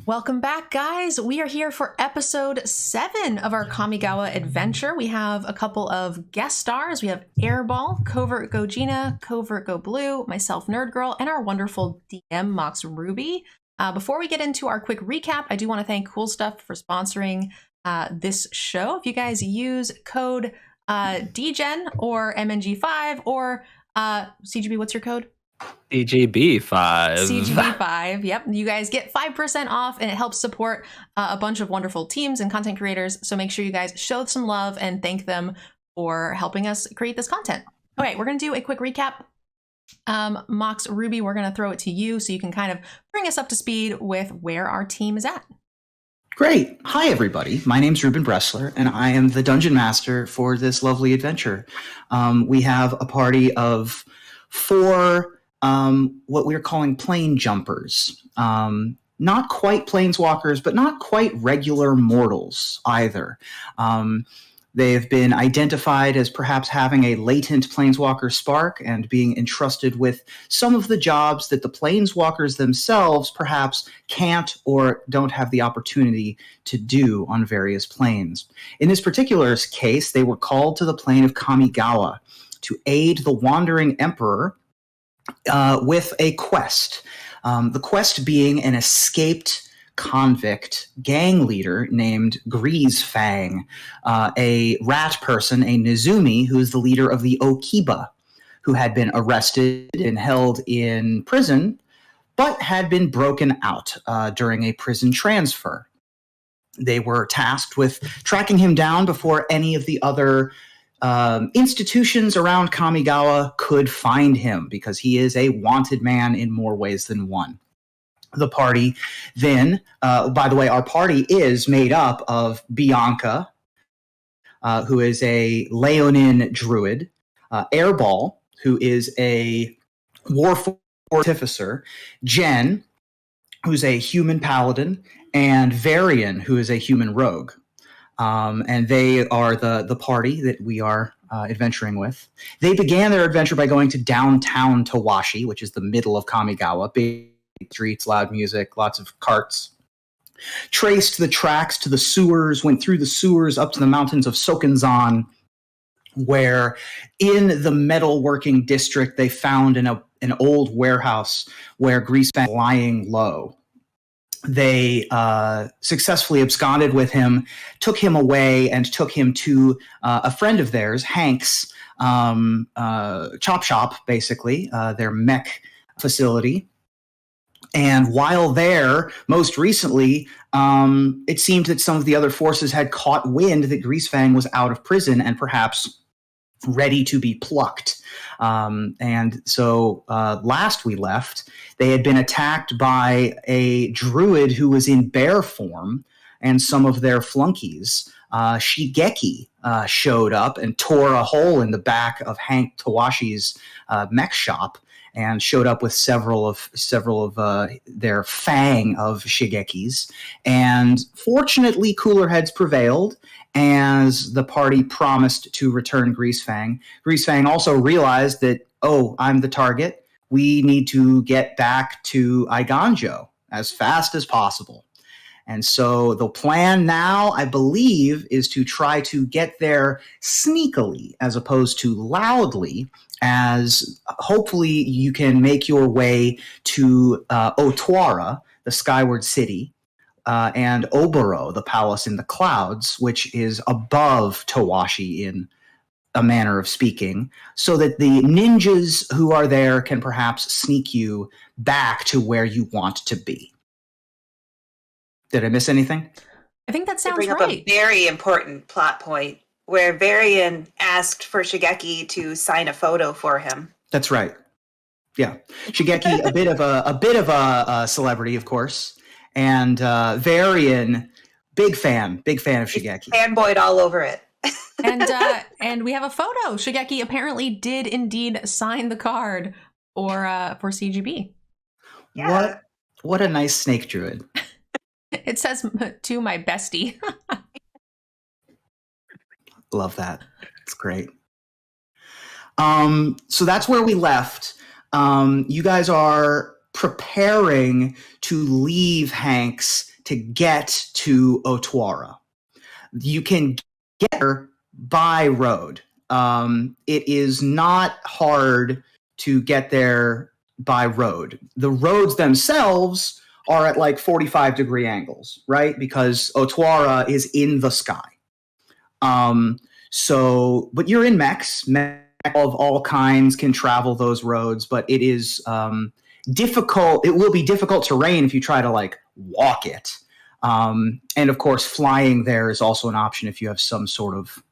Welcome back, guys. We are here for episode 7 of our Kamigawa adventure. We have a couple of guest stars. We have Airball, Covertgogina, Covertgoblue, myself, NerdGirl, and our wonderful DM, MoxRuby. Before we get into our quick recap, I do want to thank Cool Stuff for sponsoring this show. If you guys use code DGEN or MNG5 or CGB, what's your code? CGB5. CGB5, yep. You guys get 5% off, and it helps support a bunch of wonderful teams and content creators. So make sure you guys show some love and thank them for helping us create this content. Okay, we're going to do a quick recap. MoxRuby, we're going to throw it to you so you can kind of bring us up to speed with where our team is at. Great. Hi, everybody. My name's Ruben Bressler, and I am the Dungeon Master for this lovely adventure. We have a party of 4 what we're calling plane jumpers. Not quite planeswalkers, but not quite regular mortals either. They have been identified as perhaps having a latent planeswalker spark and being entrusted with some of the jobs that the planeswalkers themselves perhaps can't or don't have the opportunity to do on various planes. In this particular case, they were called to the plane of Kamigawa to aid the Wandering Emperor with a quest. The quest being an escaped convict gang leader named Greasefang, a rat person, a Nezumi, who is the leader of the Okiba, who had been arrested and held in prison, but had been broken out during a prison transfer. They were tasked with tracking him down before any of the other institutions around Kamigawa could find him, because he is a wanted man in more ways than one. The party then, by the way, our party is made up of Bianca, who is a Leonin druid, Airball, who is a warforged artificer, Jen, who's a human paladin, and Varian, who is a human rogue. And they are the party that we are adventuring with. They began their adventure by going to downtown Tawashi, which is the middle of Kamigawa. Big streets, loud music, lots of carts. Traced the tracks to the sewers, went through the sewers up to the mountains of Sokenzan, where in the metalworking district they found an old warehouse where Greasefang was lying low. They successfully absconded with him, took him away, and took him to a friend of theirs, Hank's chop shop, basically, their mech facility. And while there, most recently, it seemed that some of the other forces had caught wind that Greasefang was out of prison and perhaps ready to be plucked. And so last we left, they had been attacked by a druid who was in bear form, and some of their flunkies. Shigeki showed up and tore a hole in the back of Hank Tawashi's mech shop, and showed up with several of their fang of Shigekis. And fortunately, cooler heads prevailed, as the party promised to return Greasefang. Greasefang also realized that, I'm the target. We need to get back to Iganjo as fast as possible. And so the plan now, I believe, is to try to get there sneakily as opposed to loudly, as hopefully you can make your way to Otwara, the Skyward City, and Oboro, the Palace in the Clouds, which is above Tawashi in a manner of speaking, so that the ninjas who are there can perhaps sneak you back to where you want to be. Did I miss anything? I think that sounds bring right. Up a very important plot point where Varian asked for Shigeki to sign a photo for him. That's right. Yeah, Shigeki, a bit of a celebrity, of course, and Varian, big fan of Shigeki. Fanboyed all over it. And we have a photo. Shigeki apparently did indeed sign the card for CGB. Yeah. What a nice snake druid. It says, to my bestie. Love that. It's great. So that's where we left. You guys are preparing to leave Hank's to get to Otwara. You can get there by road. It is not hard to get there by road. The roads themselves are at like 45-degree angles, right? Because Otwara is in the sky. But you're in mechs. Mech of all kinds can travel those roads, but it is difficult. It will be difficult terrain if you try to like walk it. And of course, flying there is also an option if you have some sort of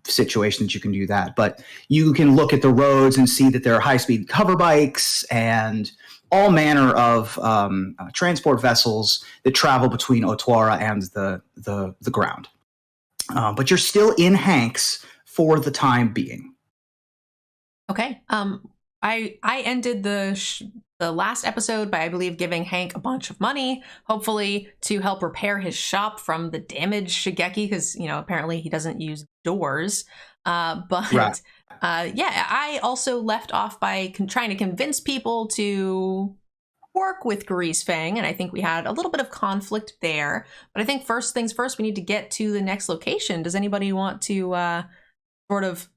situation that you can do that. But you can look at the roads and see that there are high-speed hover bikes and all manner of transport vessels that travel between Otwara and the ground. But you're still in Hanks for the time being. Okay. I ended the last episode by, I believe, giving Hank a bunch of money, hopefully to help repair his shop from the damaged Shigeki, because, you know, apparently he doesn't use doors. Right. Yeah, I also left off by trying to convince people to work with Greasefang, and I think we had a little bit of conflict there. But I think first things first, we need to get to the next location. Does anybody want to sort of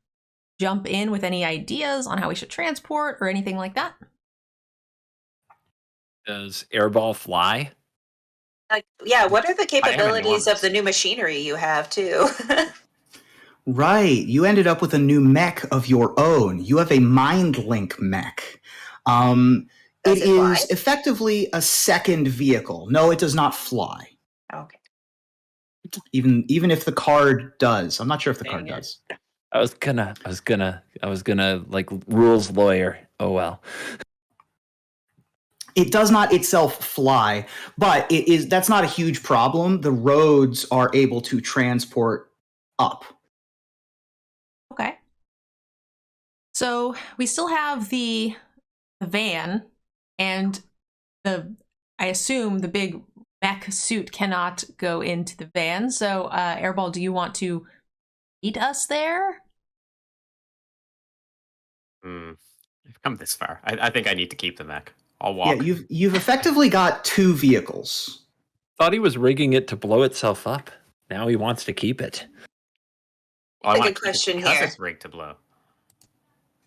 jump in with any ideas on how we should transport or anything like that? Does Airball fly? Yeah, what are the capabilities of the new machinery you have, too? Right. You ended up with a new mech of your own. You have a Mind Link mech. It is effectively a second vehicle. No, it does not fly. Okay. Even if the card does. I'm not sure if the card does. I was gonna like rules lawyer. Oh well. It does not itself fly, but that's not a huge problem. The roads are able to transport up. Okay. So we still have the van, and I assume the big mech suit cannot go into the van. So Airball, do you want to meet us there? I've come this far. I think I need to keep the mech. I'll walk. Yeah, you've effectively got two vehicles. Thought he was rigging it to blow itself up. Now he wants to keep it. Well, a good question here. It's rigged to blow.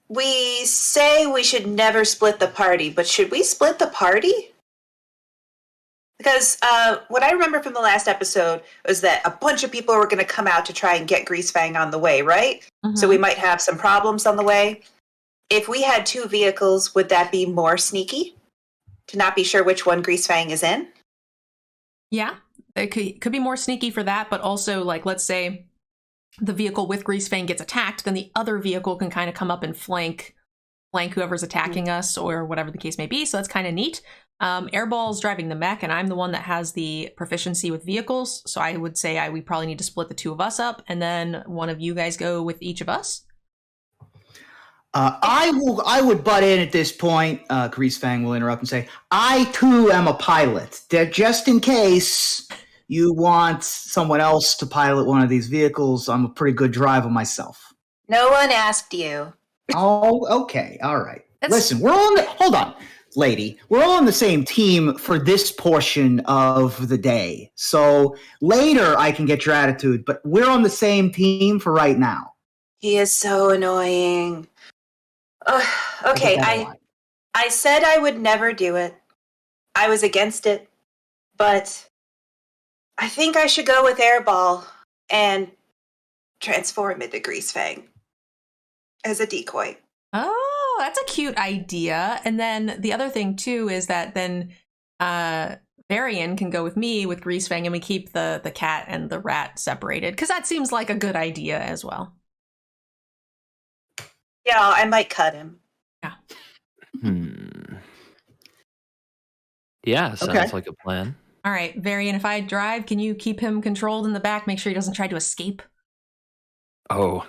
We say we should never split the party, but should we split the party? Because what I remember from the last episode was that a bunch of people were going to come out to try and get Greasefang on the way, right? Mm-hmm. So we might have some problems on the way. If we had two vehicles, would that be more sneaky? To not be sure which one Greasefang is in? Yeah, it could be more sneaky for that, but also, like, let's say the vehicle with Greasefang gets attacked, then the other vehicle can kind of come up and flank whoever's attacking us, or whatever the case may be. So that's kind of neat. Airball's driving the mech, and I'm the one that has the proficiency with vehicles. So I would say we probably need to split the two of us up, and then one of you guys go with each of us. I would butt in at this point. Greasefang will interrupt and say, I too am a pilot. Just in case you want someone else to pilot one of these vehicles, I'm a pretty good driver myself. No one asked you. Oh, okay. All right. Listen, hold on, lady. We're all on the same team for this portion of the day. So later I can get your attitude, but we're on the same team for right now. He is so annoying. Okay, I said I would never do it. I was against it. But I think I should go with Airball and transform into Greasefang as a decoy. Oh, that's a cute idea. And then the other thing, too, is that then Varian can go with me with Greasefang, and we keep the cat and the rat separated, because that seems like a good idea as well. Yeah, I might cut him. Yeah. Yeah, sounds like a plan. All right, Varian, if I drive, can you keep him controlled in the back? Make sure he doesn't try to escape. Oh,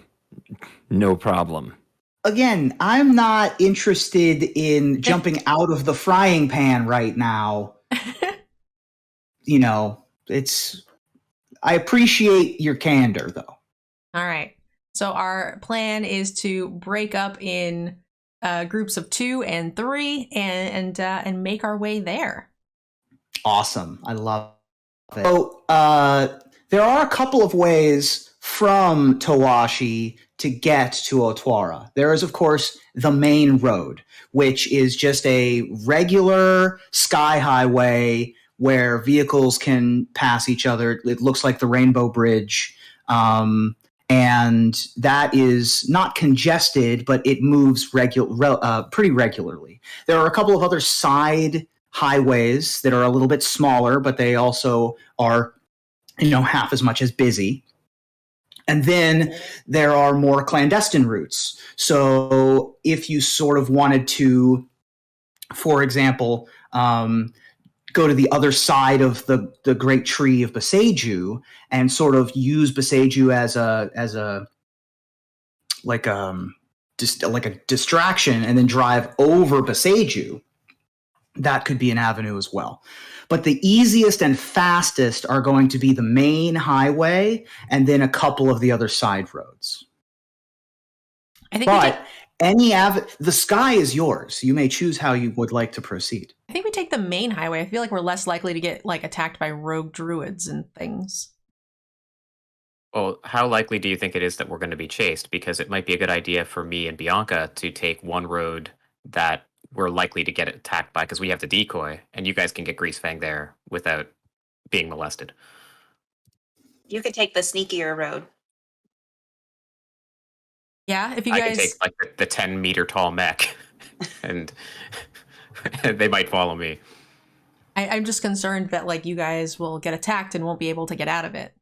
no problem. Again, I'm not interested in jumping out of the frying pan right now. You know, I appreciate your candor, though. All right. So our plan is to break up in groups of 2 and 3 and make our way there. Awesome. I love So there are a couple of ways from Towashi to get to Otwara. There is, of course, the main road, which is just a regular sky highway where vehicles can pass each other. It looks like the Rainbow Bridge. And that is not congested, but it moves pretty regularly. There are a couple of other side highways that are a little bit smaller, but they also are, half as much as busy. And then there are more clandestine routes. So if you sort of wanted to, for example, go to the other side of the great tree of Beseju and sort of use Beseju as a distraction and then drive over Beseju, that could be an avenue as well. But the easiest and fastest are going to be the main highway and then a couple of the other side roads. I think the sky is yours. You may choose how you would like to proceed. I think we take the main highway. I feel like we're less likely to get attacked by rogue druids and things. Well, how likely do you think it is that we're going to be chased? Because it might be a good idea for me and Bianca to take one road that we're likely to get attacked by because we have the decoy, and you guys can get Greasefang there without being molested. You could take the sneakier road. Yeah, if you I guys... can take the 10-meter tall mech, and they might follow me. I'm just concerned that you guys will get attacked and won't be able to get out of it.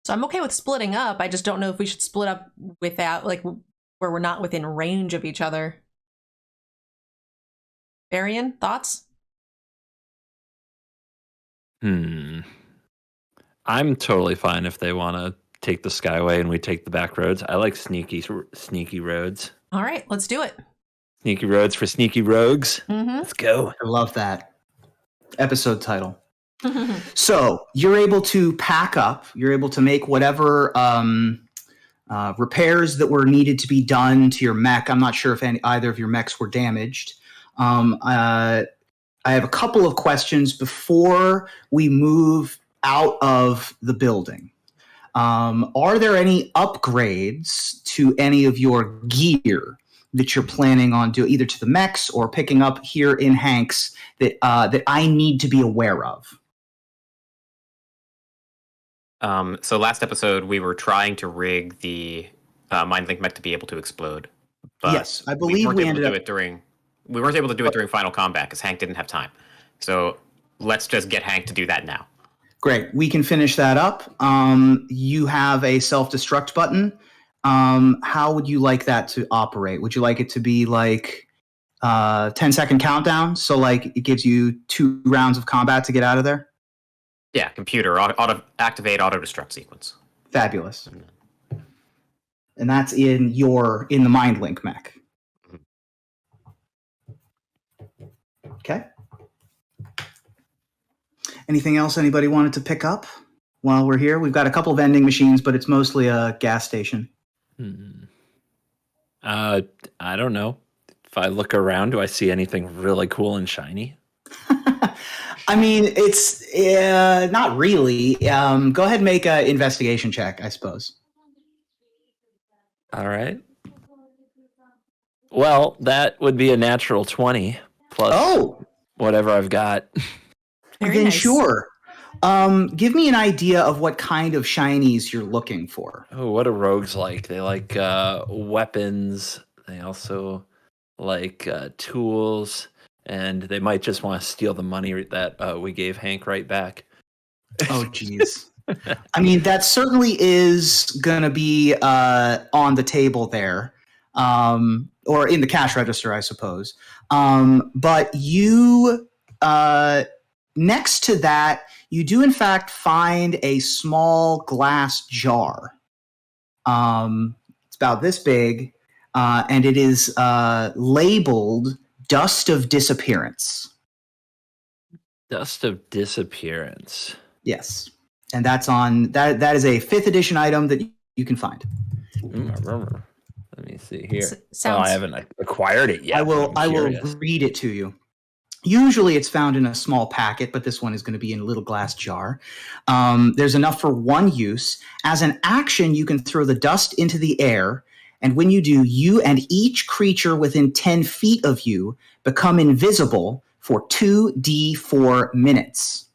So I'm okay with splitting up. I just don't know if we should split up without, where we're not within range of each other. Varian, thoughts? I'm totally fine if they want to take the Skyway and we take the back roads. I like sneaky roads. All right, let's do it. Sneaky roads for sneaky rogues. Mm-hmm. Let's go. I love that. Episode title. So you're able to pack up. You're able to make whatever repairs that were needed to be done to your mech. I'm not sure if either of your mechs were damaged. I have a couple of questions before we move out of the building. Are there any upgrades to any of your gear that you're planning on doing, either to the mechs or picking up here in Hanks, that I need to be aware of? So last episode, we were trying to rig the Mindlink mech to be able to explode. But yes, I believe we ended up... We weren't able to do it during final combat because Hank didn't have time. So let's just get Hank to do that now. Great. We can finish that up. You have a self-destruct button. How would you like that to operate? Would you like it to be 10-second countdown? So it gives you 2 rounds of combat to get out of there? Yeah, computer, activate auto-destruct sequence. Fabulous. And that's in the Mindlink mech. Okay. Anything else anybody wanted to pick up while we're here? We've got a couple vending machines, but it's mostly a gas station. I don't know. If I look around, do I see anything really cool and shiny? I mean, it's not really. Go ahead and make an investigation check, I suppose. All right. Well, that would be a natural 20 plus whatever I've got. Then nice. Sure. Give me an idea of what kind of shinies you're looking for. Oh, what do rogues like? They like weapons. They also like tools. And they might just want to steal the money that we gave Hank right back. Oh, jeez. I mean, that certainly is going to be on the table there, or in the cash register, I suppose. But you, next to that, you do in fact find a small glass jar. It's about this big, and it is labeled Dust of Disappearance. Dust of Disappearance. Yes. And that's on that is a 5th edition item that you can find. Let me see here. Sounds... I haven't acquired it yet. I will read it to you. Usually it's found in a small packet, but this one is going to be in a little glass jar. There's enough for one use. As an action, you can throw the dust into the air, and when you do, you and each creature within 10 feet of you become invisible for 2d4 minutes.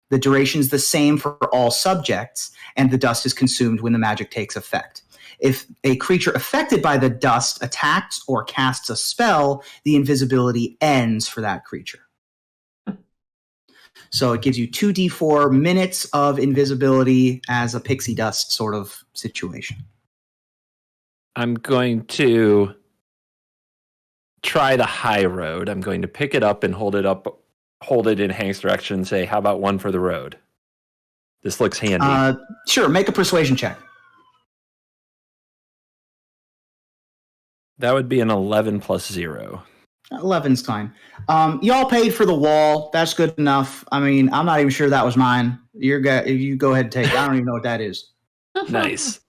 The duration is the same for all subjects, and the dust is consumed when the magic takes effect. If a creature affected by the dust attacks or casts a spell, the invisibility ends for that creature. So it gives you 2d4 minutes of invisibility as a pixie dust sort of situation. I'm going to try the high road. I'm going to pick it up and hold it in Hank's direction and say, how about one for the road? This looks handy. Sure, make a persuasion check. That would be an 11 plus 0. 11's fine. Y'all paid for the wall. That's good enough. I mean, I'm not even sure that was mine. You go ahead and take it. I don't even know what that is. Nice.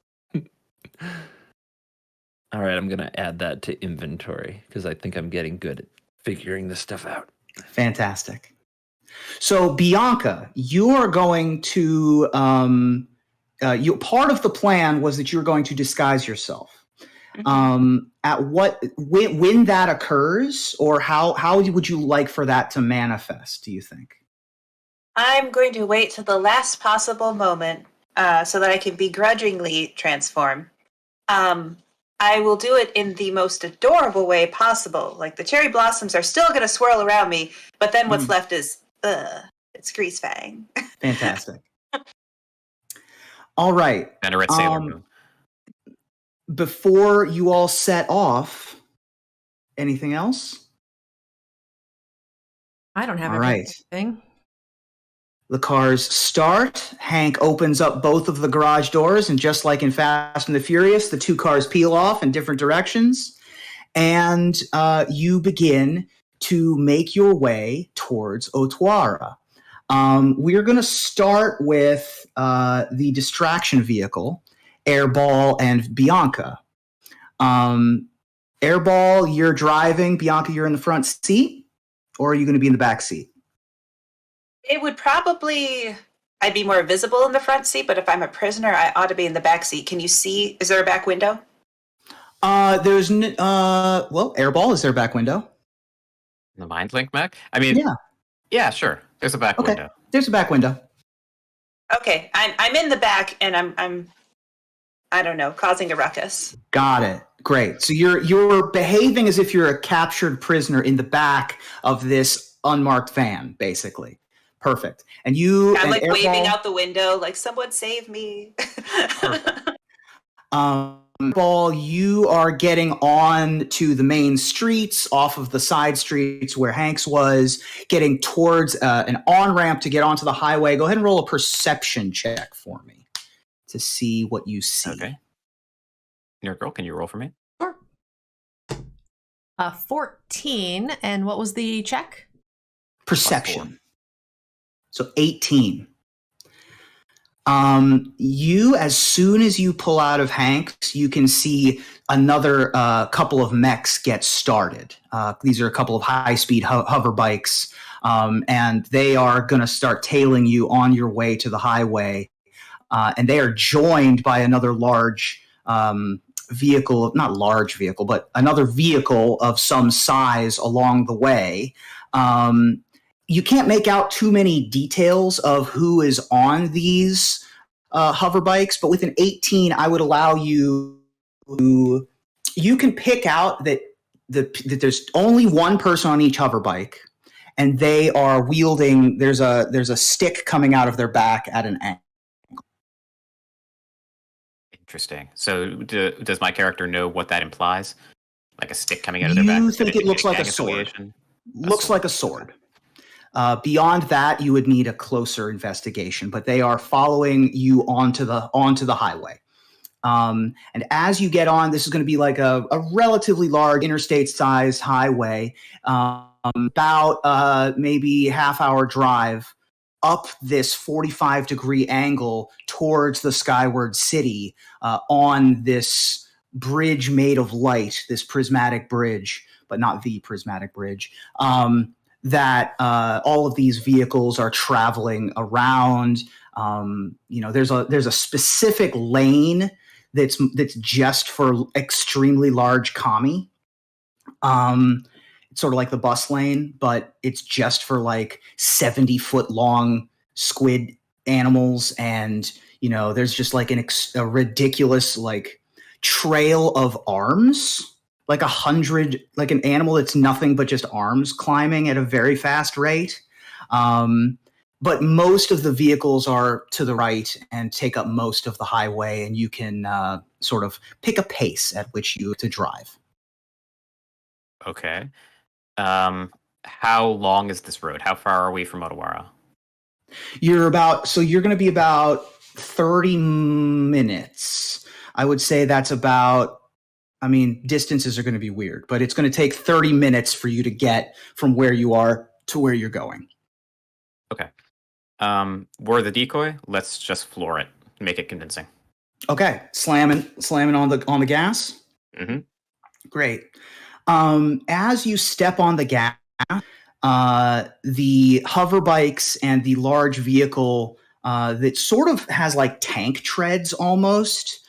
All right, I'm going to add that to inventory because I think I'm getting good at figuring this stuff out. Fantastic. So, Bianca, you are going to... part of the plan was that you were going to disguise yourself. When that occurs, or how would you like for that to manifest, do you think? I'm going to wait till the last possible moment so that I can begrudgingly transform. I will do it in the most adorable way possible. Like, the cherry blossoms are still going to swirl around me, but then what's left is, it's Greasefang. Fantastic. All right. Venerate Sailor Moon. Before you all set off, anything else? I don't have all anything. Right. The cars start. Hank opens up both of the garage doors, and just like in Fast and the Furious, the two cars peel off in different directions, and you begin to make your way towards Otwara. We're going to start with the distraction vehicle, Airball and Bianca. Airball, you're driving. Bianca, you're in the front seat, or are you going to be in the back seat? It would probably... I'd be more visible in the front seat, but if I'm a prisoner, I ought to be in the back seat. Can you see? Is there a back window? Airball, is there a back window? The Mind Link mech? I mean, yeah, sure. There's a back window. There's a back window. Okay, I'm in the back, and I'm I don't know, causing a ruckus. Got it. Great. So you're behaving as if you're a captured prisoner in the back of this unmarked van, basically. Perfect. And you... I'm and like waving out the window, like, someone save me. Ball, you are getting on to the main streets, off of the side streets where Hanks was, getting towards an on-ramp to get onto the highway. Go ahead and roll a perception check for me to see what you see. Okay. Nerd Girl, can you roll for me? Sure. 14. And what was the check? Perception. So 18. You, as soon as you pull out of Hank's, you can see another couple of mechs get started. These are a couple of high-speed hover bikes, and they are going to start tailing you on your way to the highway. And they are joined by another large vehicle, not large vehicle, but another vehicle of some size along the way. You can't make out too many details of who is on these hover bikes, but with an 18, I would allow you to, you can pick out that there's only one person on each hover bike, and they are wielding, there's a stick coming out of their back at an angle. Interesting. So does my character know what that implies? Like a stick coming out of their back? You think it looks like a sword. Looks like a sword. Beyond that, you would need a closer investigation, but they are following you onto the highway. And as you get on, this is going to be like a relatively large interstate-sized highway, about maybe half-hour drive up this 45-degree angle towards the skyward city on this bridge made of light, this prismatic bridge, but not the prismatic bridge. that all of these vehicles are traveling around. There's a specific lane that's just for extremely large kami. It's sort of like the bus lane, but it's just for like 70-foot long squid animals. And, there's just like a ridiculous like trail of arms, like 100, like an animal that's nothing but just arms climbing at a very fast rate. But most of the vehicles are to the right and take up most of the highway, and you can sort of pick a pace at which you to drive. Okay. How long is this road? How far are we from Odawara? You're going to be about 30 minutes. I would say that's about, distances are going to be weird, but it's going to take 30 minutes for you to get from where you are to where you're going. Okay. We're the decoy. Let's just floor it. Make it convincing. Okay. Slamming on the gas. Mm-hmm. Great. As you step on the gas, the hover bikes and the large vehicle that sort of has like tank treads almost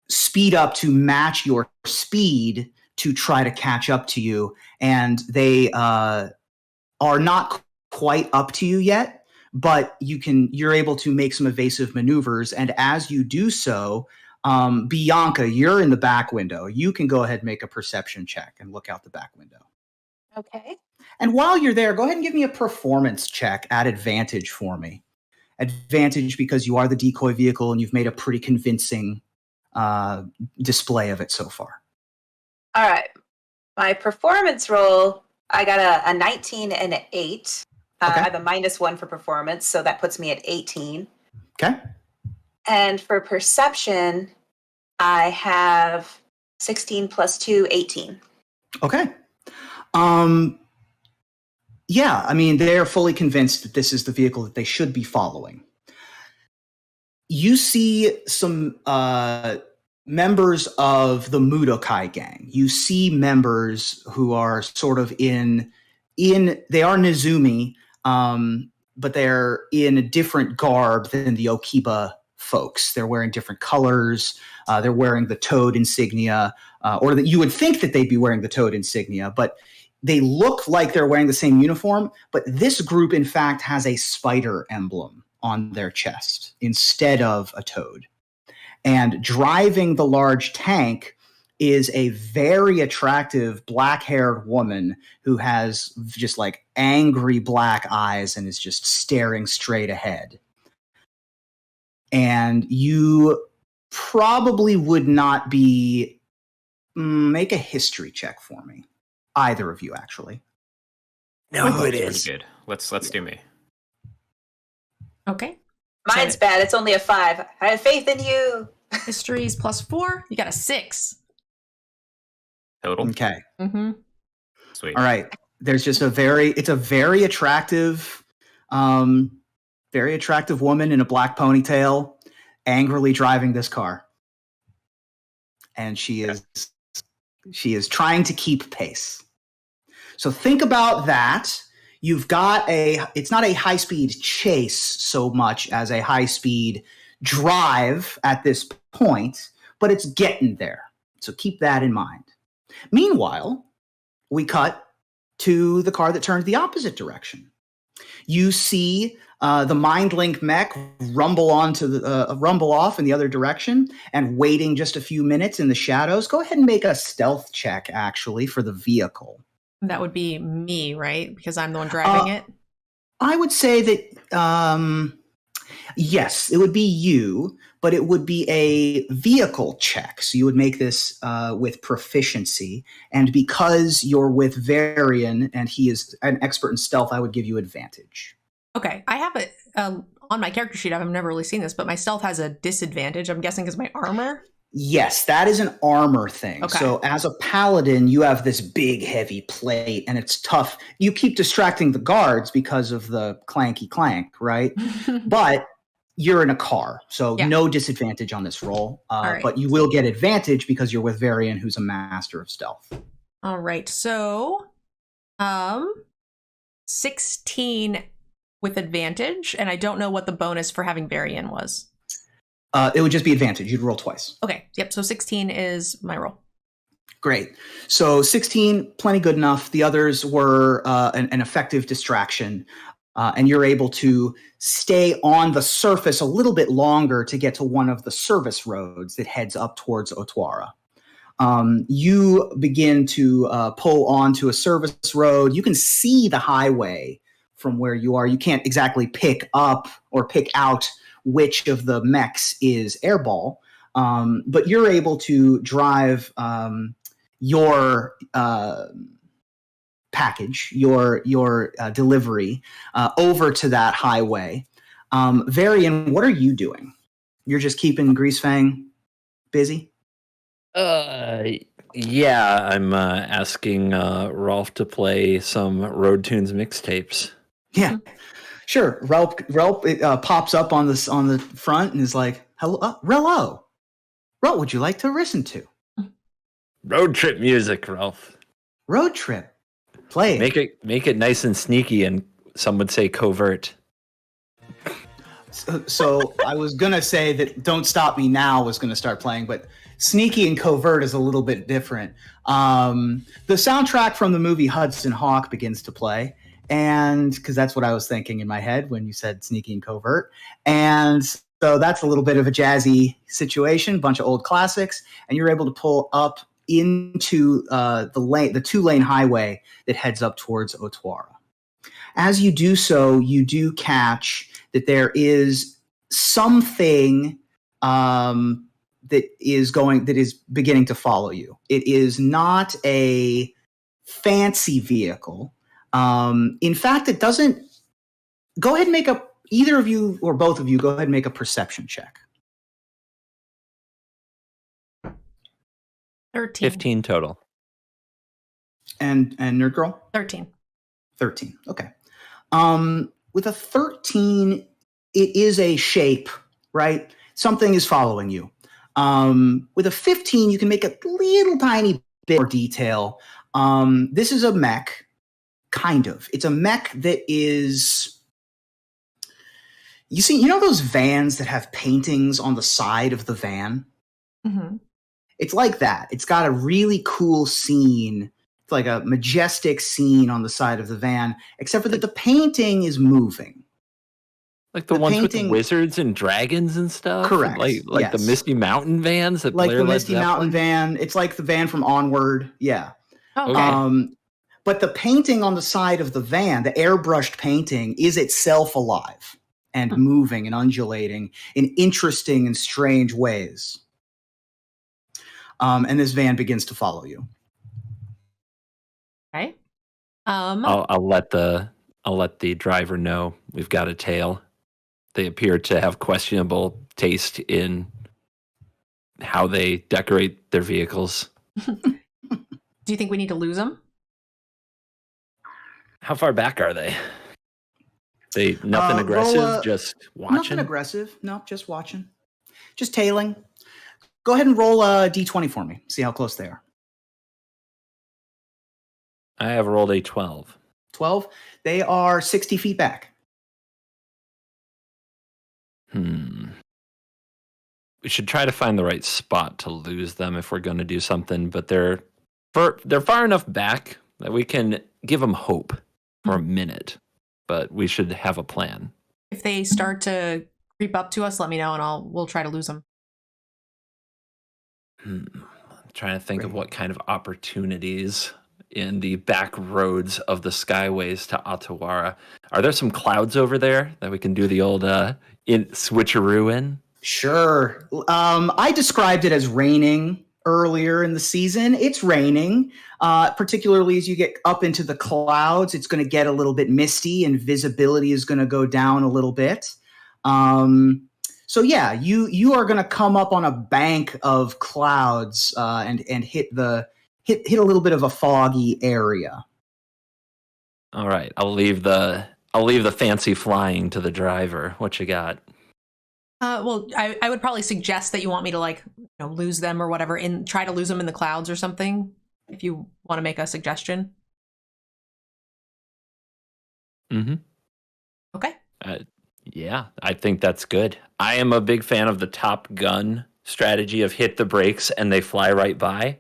speed up to match your speed to try to catch up to you. And they are not quite up to you yet, but you're able to make some evasive maneuvers. And as you do so, Bianca, you're in the back window. You can go ahead and make a perception check and look out the back window. Okay. And while you're there, go ahead and give me a performance check at advantage for me. Advantage because you are the decoy vehicle and you've made a pretty convincing display of it so far. All right. My performance roll, I got a 19 and an 8. Okay. I have a -1 for performance, so that puts me at 18. Okay. And for perception, I have 16 plus 2, 18. Okay. Yeah, they're fully convinced that this is the vehicle that they should be following. You see some members of the Mudokai gang. You see members who are sort of they are Nezumi, but they're in a different garb than the Okiba folks. They're wearing different colors. They're wearing the toad insignia, or that you would think that they'd be wearing the toad insignia, but they look like they're wearing the same uniform. But this group, in fact, has a spider emblem on their chest instead of a toad. And driving the large tank is a very attractive black-haired woman who has just like angry black eyes and is just staring straight ahead. And you probably would not be... make a history check for me. Either of you, actually. No, it is. Pretty good. Let's do me. Okay. Mine's bad. It's only a 5. I have faith in you. History's +4. You got a 6. Total. Okay. Mm-hmm. Sweet. All right. There's just a very attractive, very attractive woman in a black ponytail angrily driving this car. And she is trying to keep pace. So think about that. You've got it's not a high-speed chase so much as a high-speed drive at this point, but it's getting there. So keep that in mind. Meanwhile, we cut to the car that turns the opposite direction. You see the MindLink mech rumble off in the other direction and waiting just a few minutes in the shadows. Go ahead and make a stealth check, actually, for the vehicle. That would be me, right? Because I'm the one driving it? I would say that, yes, it would be you, but it would be a vehicle check. So you would make this with proficiency. And because you're with Varian and he is an expert in stealth, I would give you advantage. Okay. I have it on my character sheet. I've never really seen this, but my stealth has a disadvantage. I'm guessing because my armor? Yes, that is an armor thing. Okay. So as a paladin, you have this big, heavy plate, and it's tough. You keep distracting the guards because of the clanky clank, right? But you're in a car, so no disadvantage on this roll. Right. But you will get advantage because you're with Varian, who's a master of stealth. All right. So 16 with advantage, and I don't know what the bonus for having Varian was. It would just be advantage. You'd roll twice. Okay, yep, so 16 is my roll. Great. So 16, plenty good enough. The others were an effective distraction, and you're able to stay on the surface a little bit longer to get to one of the service roads that heads up towards Otwara. You begin to pull onto a service road. You can see the highway from where you are. You can't exactly pick up or pick out which of the mechs is Airball, but you're able to drive your package, your delivery over to that highway. Varian, what are you doing? You're just keeping Greasefang busy? Yeah, I'm asking Rolf to play some Road Tunes mixtapes. Yeah, sure. Relp pops up on the front and is like, "Hello, Rello. What would you like to listen to?" Road trip music, Rolf. Road trip. Play it. Make it nice and sneaky, and some would say covert. So I was gonna say that "Don't Stop Me Now" was gonna start playing, but sneaky and covert is a little bit different. The soundtrack from the movie Hudson Hawk begins to play, and because that's what I was thinking in my head when you said sneaky and covert, and so that's a little bit of a jazzy situation, bunch of old classics, and you're able to pull up into the 2-lane highway that heads up towards Otwara. As you do so, you do catch that there is something that is beginning to follow you. It is not a fancy vehicle. In fact, it doesn't. Go ahead and make either of you or both of you. Go ahead and make a perception check. 13. 15 total. And Nerd Girl? 13. 13. Okay. With a 13, it is a shape, right? Something is following you. With a 15, you can make a little tiny bit more detail. This is a mech, kind of. It's a mech that is... You know those vans that have paintings on the side of the van? Mm-hmm. It's like that. It's got a really cool scene. It's like a majestic scene on the side of the van, except for that the painting is moving. Like the ones with wizards and dragons and stuff? Correct. Like yes. The Misty Mountain vans that like Blair the Led Misty Mountain van. It's like the van from Onward. Yeah. Oh, okay. But the painting on the side of the van, the airbrushed painting, is itself alive and moving and undulating in interesting and strange ways. And this van begins to follow you. Okay. I'll let the driver know we've got a tail. They appear to have questionable taste in how they decorate their vehicles. Do you think we need to lose them? How far back are they? Nothing aggressive, just watching? Nothing aggressive. No, just watching. Just tailing. Go ahead and roll a d20 for me. See how close they are. I have rolled a 12. 12? They are 60 feet back. We should try to find the right spot to lose them if we're going to do something, but they're far enough back that we can give them hope for a minute, but we should have a plan. If they start to creep up to us, let me know and we'll try to lose them. I'm trying to think of what kind of opportunities in the back roads of the skyways to Otwara. Are there some clouds over there that we can do the old switcheroo in? Sure. I described it as raining earlier in the season. It's raining, particularly as you get up into the clouds. It's going to get a little bit misty and visibility is going to go down a little bit. So yeah, you are going to come up on a bank of clouds and hit a little bit of a foggy area. All right, I'll leave the fancy flying to the driver. What you got? Well, I would probably suggest that you want me to lose them or whatever, try to lose them in the clouds or something. If you want to make a suggestion. Mm-hmm. Okay. Yeah, I think that's good. I am a big fan of the Top Gun strategy of hit the brakes and they fly right by.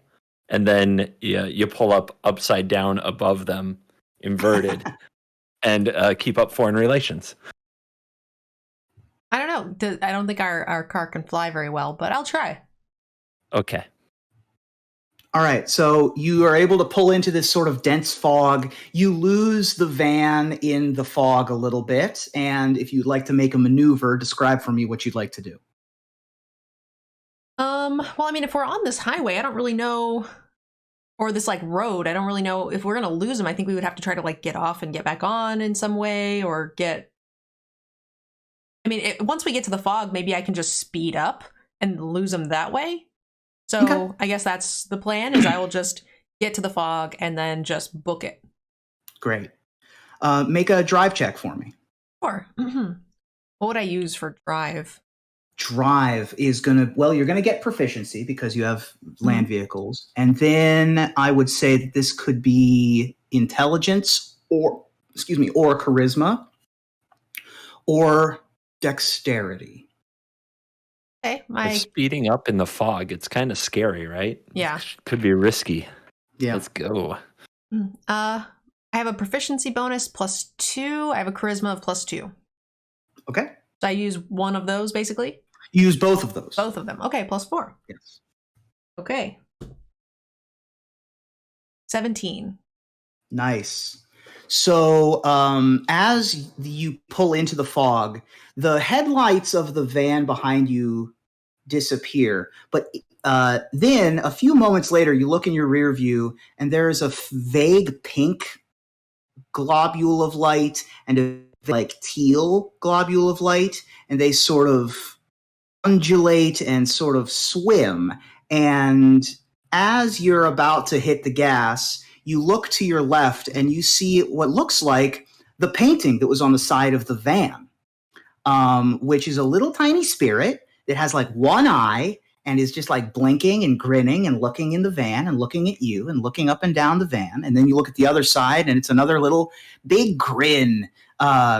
And then you pull up upside down above them, inverted, and keep up foreign relations. I don't know. I don't think our car can fly very well, but I'll try. Okay. All right, so you are able to pull into this sort of dense fog. You lose the van in the fog a little bit, and if you'd like to make a maneuver, describe for me what you'd like to do. Well, I mean, if we're on this highway, I don't really know, or this like road, I don't really know if we're gonna lose them. I think we would have to try to like get off and get back on in some way, or get. I mean, once we get to the fog, maybe I can just speed up and lose them that way. So okay. I guess that's the plan, is I will just get to the fog and then just book it. Great. Make a drive check for me. Sure. Mm-hmm. What would I use for drive? Drive is going to, well, you're going to get proficiency because you have land vehicles. And then I would say that this could be intelligence or charisma or dexterity. Okay, speeding up in the fog, it's kind of scary, right? Yeah. Could be risky. Yeah. Let's go. I have a proficiency bonus +2. I have a charisma of +2. Okay. So I use one of those, basically? Use both of those. Both of them. Okay, +4. Yes. Okay. 17. Nice. So as you pull into the fog, the headlights of the van behind you disappear. But then a few moments later, you look in your rear view and there's a vague pink globule of light and a like teal globule of light. And they sort of undulate and sort of swim. And as you're about to hit the gas, you look to your left and you see what looks like the painting that was on the side of the van, which is a little tiny spirit that has like one eye and is just like blinking and grinning and looking in the van and looking at you and looking up and down the van. And then you look at the other side and it's another little big grin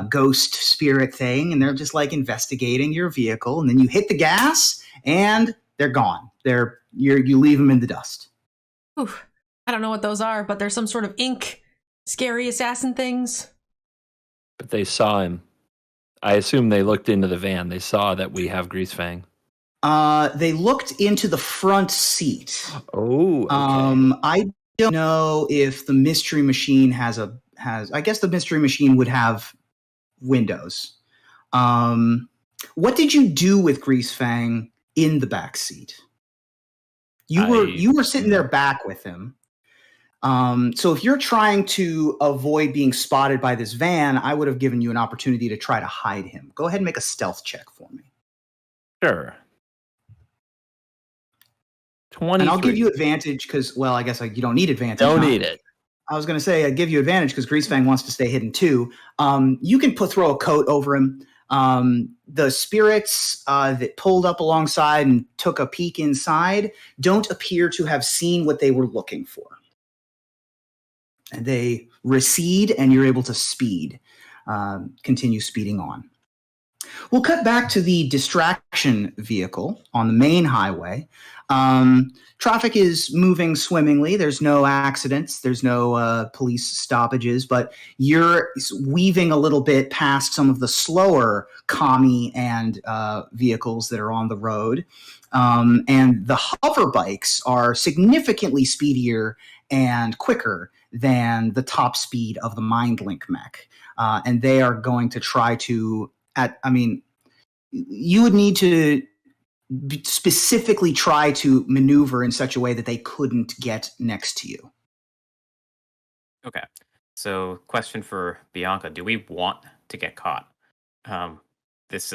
ghost spirit thing. And they're just like investigating your vehicle. And then you hit the gas and they're gone. You leave them in the dust. Oof. I don't know what those are, but there's some sort of ink, scary assassin things. But they saw him. I assume they looked into the van. They saw that we have Greasefang. They looked into the front seat. Oh, okay. I don't know if the mystery machine has. I guess the mystery machine would have windows. What did you do with Greasefang in the back seat? You were sitting there back with him. So if you're trying to avoid being spotted by this van, I would have given you an opportunity to try to hide him. Go ahead and make a stealth check for me. Sure. 23. And I'll give you advantage because, well, I guess you don't need advantage. Don't need it. I was going to say I'd give you advantage because Greasefang wants to stay hidden too. You can throw a coat over him. The spirits that pulled up alongside and took a peek inside don't appear to have seen what they were looking for. And they recede, and you're able to continue speeding on. We'll cut back to the distraction vehicle on the main highway. Traffic is moving swimmingly. There's no accidents. There's no police stoppages, but you're weaving a little bit past some of the slower commie and vehicles that are on the road. And the hover bikes are significantly speedier and quicker than the top speed of the MindLink mech. And they are going to try to, you would need to specifically try to maneuver in such a way that they couldn't get next to you. Okay. So question for Bianca, do we want to get caught? This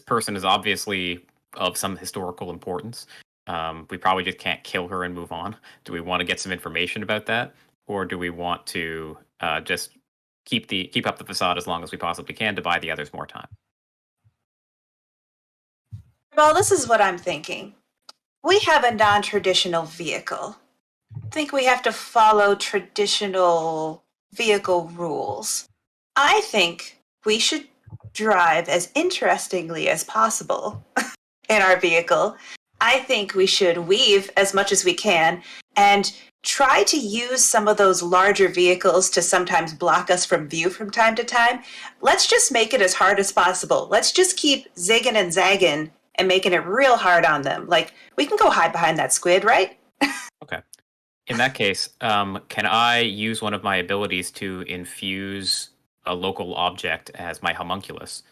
person is obviously of some historical importance. We probably just can't kill her and move on. Do we want to get some information about that? Or do we want to just keep up the facade as long as we possibly can to buy the others more time? Well, this is what I'm thinking. We have a non-traditional vehicle. I think we have to follow traditional vehicle rules. I think we should drive as interestingly as possible in our vehicle. I think we should weave as much as we can and try to use some of those larger vehicles to sometimes block us from view from time to time. Let's just make it as hard as possible. Let's just keep zigging and zagging and making it real hard on them. Like, we can go hide behind that squid, right? Okay. In that case, can I use one of my abilities to infuse a local object as my homunculus?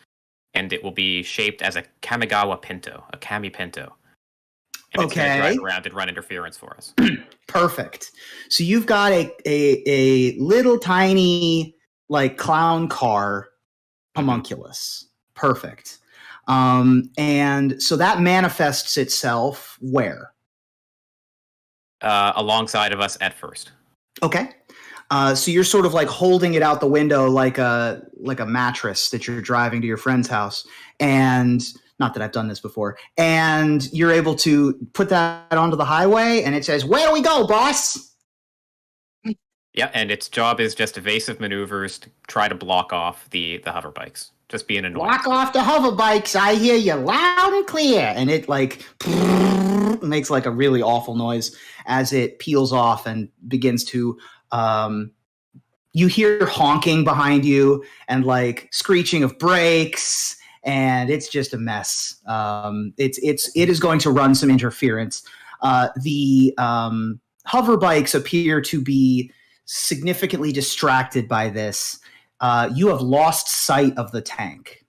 And it will be shaped as a Kamigawa Pinto, a Kami Pinto. And it's going to drive around and run interference for us. Perfect. So you've got a little tiny like clown car homunculus. Perfect. And so that manifests itself where? Alongside of us at first. Okay. So you're sort of like holding it out the window like a mattress that you're driving to your friend's house, and not that I've done this before, and you're able to put that onto the highway, and it says, "Where do we go, boss?" Yeah, and its job is just evasive maneuvers to try to block off the hover bikes. Just being annoying. Block off the hover bikes. I hear you loud and clear. And it like makes like a really awful noise as it peels off and begins to you hear honking behind you and like screeching of brakes, and it's just a mess. It is going to run some interference. The hover bikes appear to be significantly distracted by this. You have lost sight of the tank.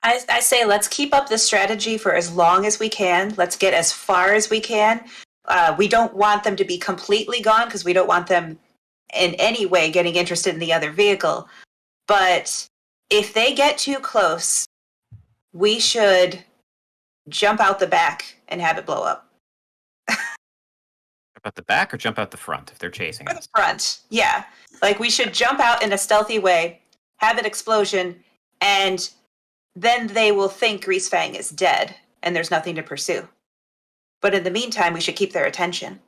I say let's keep up this strategy for as long as we can. Let's get as far as we can. We don't want them to be completely gone because we don't want them in any way getting interested in the other vehicle. But if they get too close, we should jump out the back and have it blow up. Jump out the back or jump out the front if they're chasing us? The front, yeah. Like, we should jump out in a stealthy way, have an explosion, and then they will think Greasefang is dead and there's nothing to pursue. But in the meantime, we should keep their attention.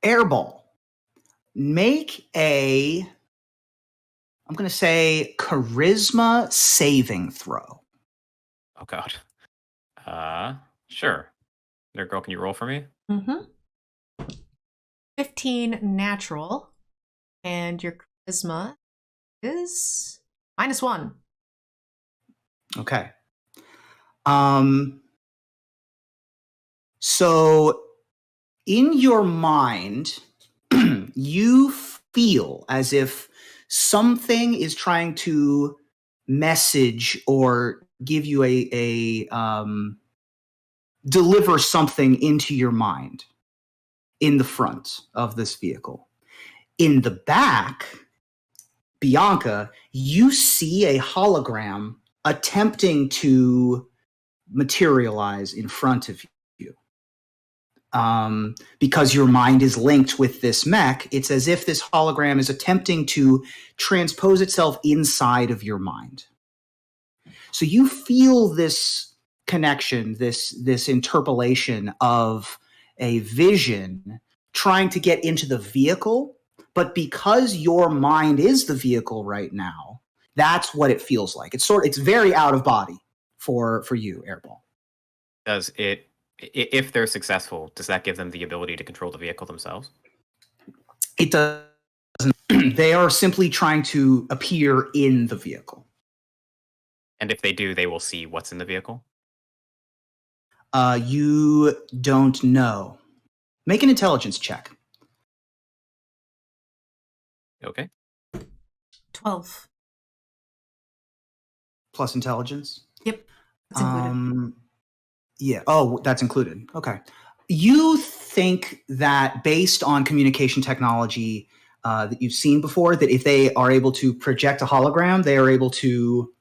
Airball, make I'm going to say charisma saving throw. Oh, God. Sure. Girl, can you roll for me? Mm-hmm. 15 natural, and your charisma is -1. Okay. So in your mind, you feel as if something is trying to message or give you a deliver something into your mind in the front of this vehicle. In the back, Bianca, you see a hologram attempting to materialize in front of you. Because your mind is linked with this mech, it's as if this hologram is attempting to transpose itself inside of your mind. So you feel this connection, this interpolation of a vision trying to get into the vehicle, but because your mind is the vehicle right now, that's what it feels like. It's very out of body for you, Airball. Does it, if they're successful, does that give them the ability to control the vehicle themselves? It doesn't. They are simply trying to appear in the vehicle. And if they do, they will see what's in the vehicle? You don't know. Make an intelligence check. Okay. 12. Plus intelligence? Yep. That's included. Yeah. Oh, that's included. Okay. You think that based on communication technology that you've seen before, that if they are able to project a hologram, they are able to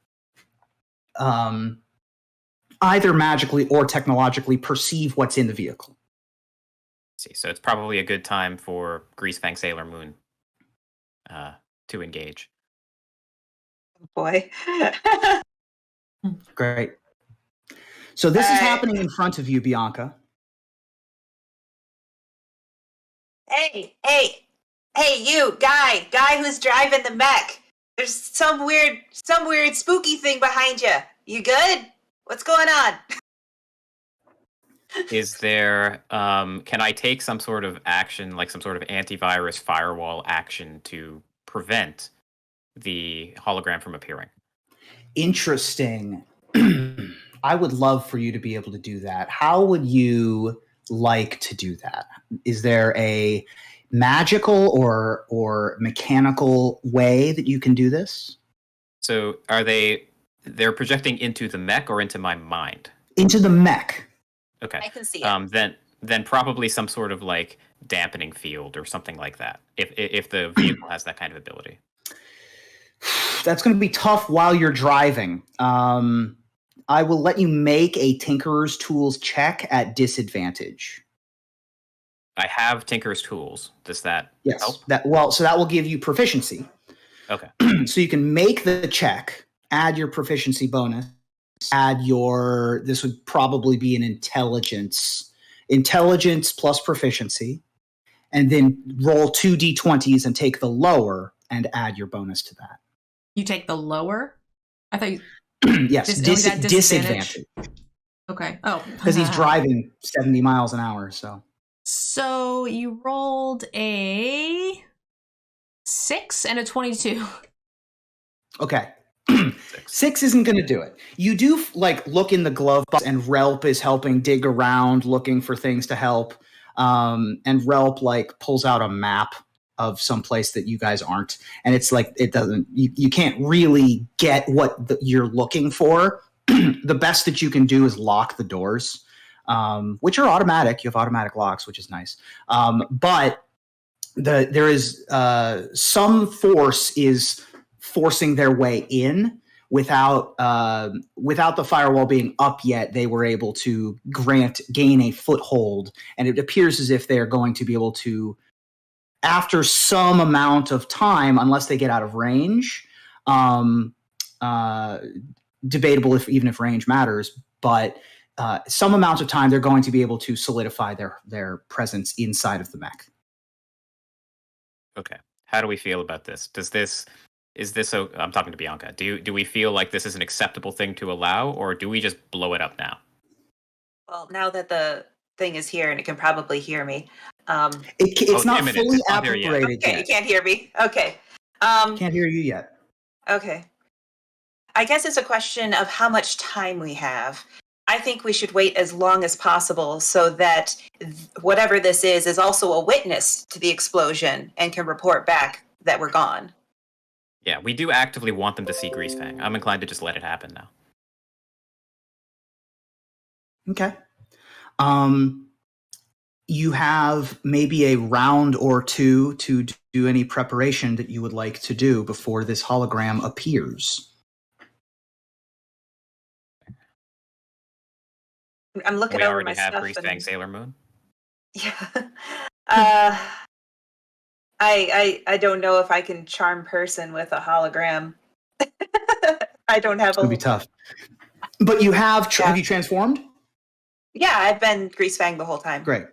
either magically or technologically perceive what's in the vehicle. See, so it's probably a good time for Greasefang Sailor Moon to engage. Boy. Great. So this is happening in front of you, Bianca. Hey, you guy who's driving the mech. There's some weird spooky thing behind you. You good? What's going on? Is there, can I take some sort of action, like some sort of antivirus firewall action to prevent the hologram from appearing? Interesting. I would love for you to be able to do that. How would you like to do that? Is there a magical or mechanical way that you can do this? So they're projecting into the mech or into my mind? Into the mech. I Okay. can see it. Then probably some sort of like dampening field or something like that. If the vehicle has that kind of ability. That's going to be tough while you're driving. I will let you make a Tinkerer's Tools check at disadvantage. I have Tinker's Tools. Does that Yes. help? So that will give you proficiency. Okay. So you can make the check, add your proficiency bonus, this would probably be an intelligence plus proficiency, and then roll 2 d20s and take the lower and add your bonus to that. You take the lower? I thought you... Yes, that disadvantage. Okay. Oh. Because he's driving 70 miles an hour, so. So you rolled a 6 and a 22. Okay. 6 isn't going to do it. You do look in the glove box, and Relp is helping dig around, looking for things to help. And Relp pulls out a map of some place that you guys aren't, and it's it doesn't. You can't really get what you're looking for. The best that you can do is lock the doors, which are automatic. You have automatic locks, which is nice. But there is some force is forcing their way in without the firewall being up yet. They were able to gain a foothold, and it appears as if they are going to be able to, after some amount of time, unless they get out of range, debatable even if range matters, but some amount of time, they're going to be able to solidify their presence inside of the mech. Okay. How do we feel about this? I'm talking to Bianca. Do we feel like this is an acceptable thing to allow, or do we just blow it up now? Well, now that the thing is here and it can probably hear me. It's not imminent. fully It's not there yet. operated Okay, yet. you can't hear me. Okay. Can't hear you yet. Okay. I guess it's a question of how much time we have. I think we should wait as long as possible so that whatever this is also a witness to the explosion and can report back that we're gone. Yeah, we do actively want them to see Greasefang. I'm inclined to just let it happen now. Okay. You have maybe a round or two to do any preparation that you would like to do before this hologram appears. I'm looking We over already my have stuff. Greasefang Sailor Moon. Yeah. I don't know if I can charm person with a hologram. I don't have It's going to be tough. But you have you transformed? Yeah, I've been Greasefang the whole time. Great.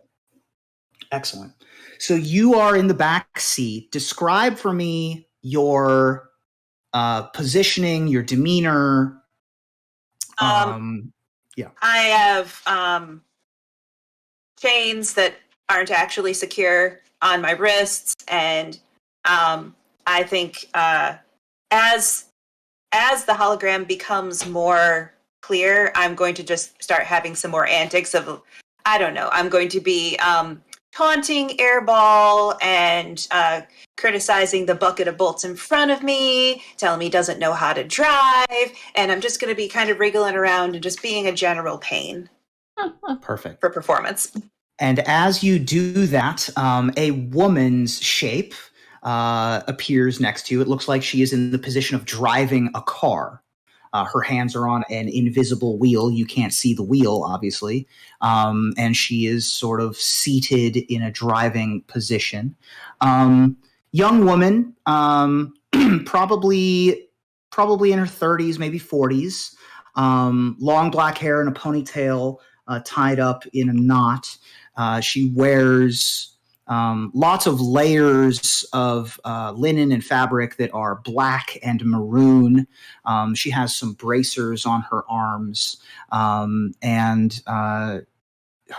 Excellent. So you are in the back seat. Describe for me your positioning, your demeanor. Yeah. I have chains that aren't actually secure on my wrists, and I think as the hologram becomes more clear, I'm going to just start having some more antics of, I don't know, I'm going to be taunting Airball and criticizing the bucket of bolts in front of me, telling me he doesn't know how to drive, and I'm just going to be kind of wriggling around and just being a general pain. Perfect. For performance. And as you do that, a woman's shape appears next to you. It looks like she is in the position of driving a car. Her hands are on an invisible wheel. You can't see the wheel, obviously. And she is sort of seated in a driving position. Young woman, probably in her 30s, maybe 40s. Long black hair and a ponytail tied up in a knot. She wears lots of layers of linen and fabric that are black and maroon. She has some bracers on her arms, and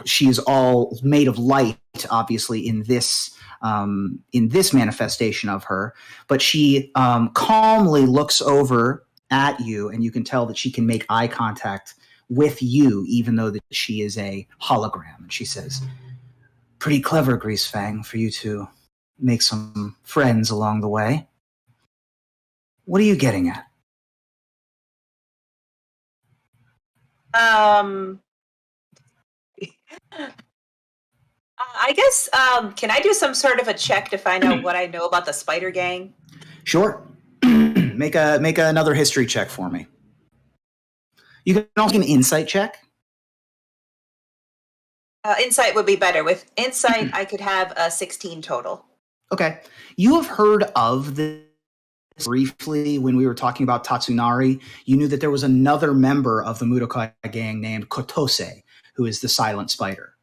she is all made of light, obviously, in this manifestation of her. But she calmly looks over at you, and you can tell that she can make eye contact with you, even though that she is a hologram. And she says, "Pretty clever, Greasefang, for you to make some friends along the way. What are you getting at?" I guess, can I do some sort of a check to find out what I know about the Spider Gang? Sure. Make another history check for me. You can also make an insight check. Insight would be better. With insight, I could have a 16 total. Okay. You have heard of this briefly when we were talking about Tatsunari. You knew that there was another member of the Murokai gang named Kotose, who is the silent spider.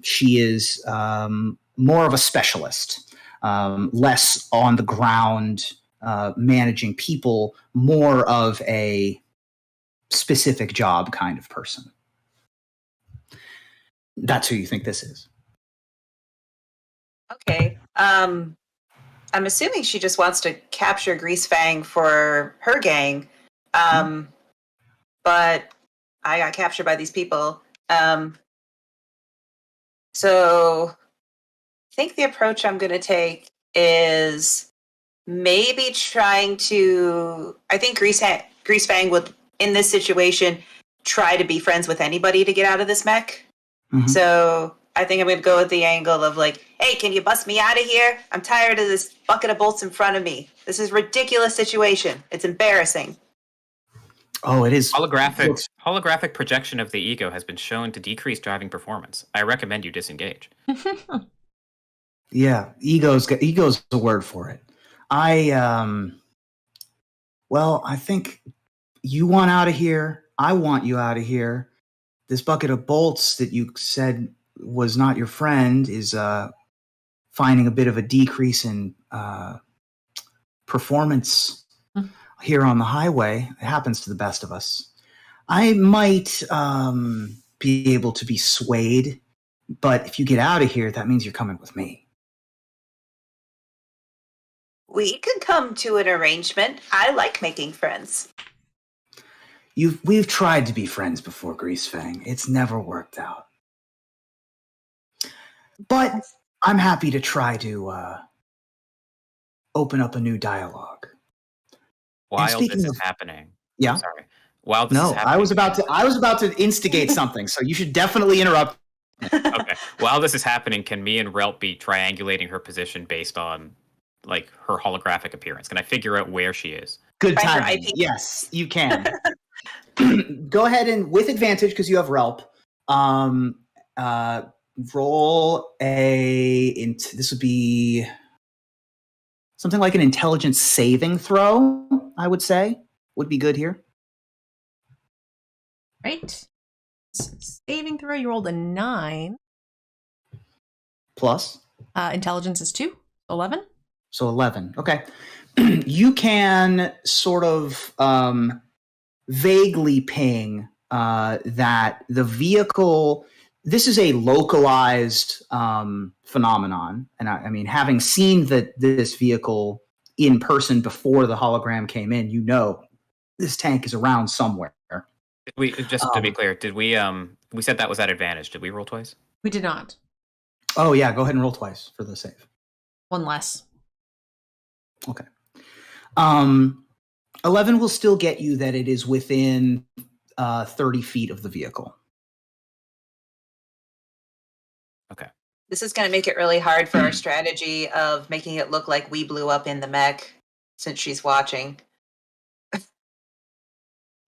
She is more of a specialist, less on the ground managing people, more of a specific job kind of person. That's who you think this is. Okay. I'm assuming she just wants to capture Greasefang for her gang. But I got captured by these people. So I think the approach I'm going to take is maybe trying to... I think Greasefang would, in this situation, try to be friends with anybody to get out of this mech. Mm-hmm. So I think I'm going to go with the angle of like, hey, can you bust me out of here? I'm tired of this bucket of bolts in front of me. This is a ridiculous situation. It's embarrassing. Oh, it is. Holographic projection of the ego has been shown to decrease driving performance. I recommend you disengage. Yeah, ego's the word for it. I think you want out of here. I want you out of here. This bucket of bolts that you said was not your friend is finding a bit of a decrease in performance here on the highway. It happens to the best of us. I might be able to be swayed, but if you get out of here, that means you're coming with me. We can come to an arrangement. I like making friends. We've tried to be friends before, Greasefang. It's never worked out. But I'm happy to try to open up a new dialogue. While this is happening. Yeah. Sorry. While this is happening. I was about to instigate something, so you should definitely interrupt. Okay. While this is happening, can me and Relp be triangulating her position based on like her holographic appearance? Can I figure out where she is? Good timing. Yes, you can. Go ahead and with advantage because you have Relp. Roll this would be something like an intelligence saving throw, I would say, would be good here. Right. Saving throw, you rolled a 9. Plus? Intelligence is 2. 11. So 11. Okay. You can sort of vaguely ping that the vehicle... This is a localized phenomenon. And I mean, having seen this vehicle in person before the hologram came in, you know this tank is around somewhere. We just to be clear, did we said that was at advantage. Did we roll twice? We did not. Oh yeah, go ahead and roll twice for the save. 1 less. Okay. 11 will still get you that it is within 30 feet of the vehicle. Okay. This is going to make it really hard for our strategy of making it look like we blew up in the mech since she's watching.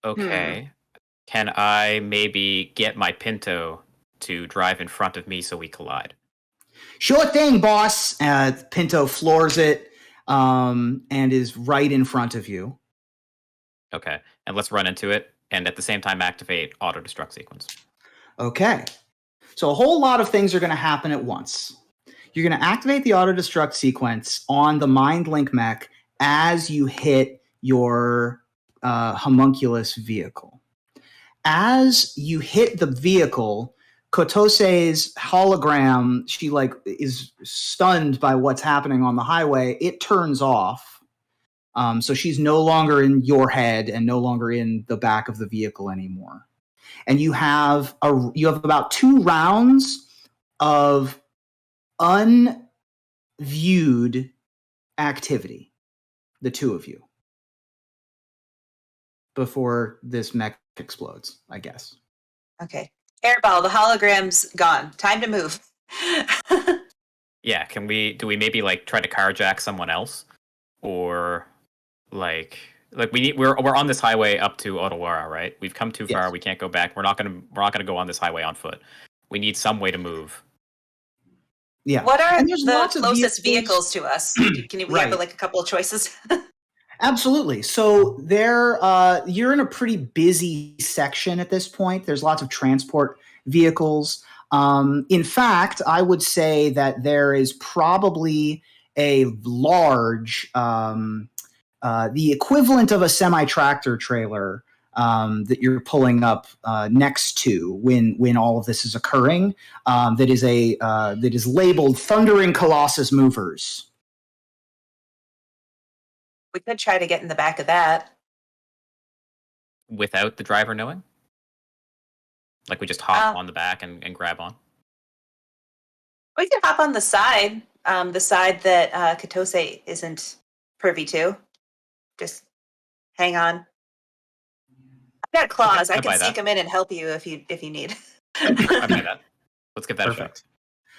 Okay. Can I maybe get my Pinto to drive in front of me so we collide? Sure thing, boss. Pinto floors it and is right in front of you. Okay. And let's run into it and at the same time activate auto-destruct sequence. Okay. So a whole lot of things are going to happen at once. You're going to activate the auto destruct sequence on the Mind Link mech as you hit your homunculus vehicle. As you hit the vehicle, Kotose's hologram, she is stunned by what's happening on the highway. It turns off. So she's no longer in your head and no longer in the back of the vehicle anymore. And you have about 2 rounds of unviewed activity, the 2 of you, before this mech explodes, I guess. Okay. Airball, the hologram's gone. Time to move. Yeah, do we maybe try to carjack someone else? Or we're on this highway up to Otawara, right? We've come too far, we can't go back. We're not gonna go on this highway on foot. We need some way to move. Yeah. What are the closest vehicles to us? Can we have a couple of choices? Absolutely. So you're in a pretty busy section at this point. There's lots of transport vehicles. In fact, I would say that there is probably a large, the equivalent of a semi-tractor trailer that you're pulling up next to when all of this is occurring. That is labeled Thundering Colossus Movers. We could try to get in the back of that. Without the driver knowing? We just hop on the back and grab on? We could hop on the side that Katose isn't privy to. Just hang on. I've got claws. I can sneak them in and help you if you need. I buy that. Let's give that a shot.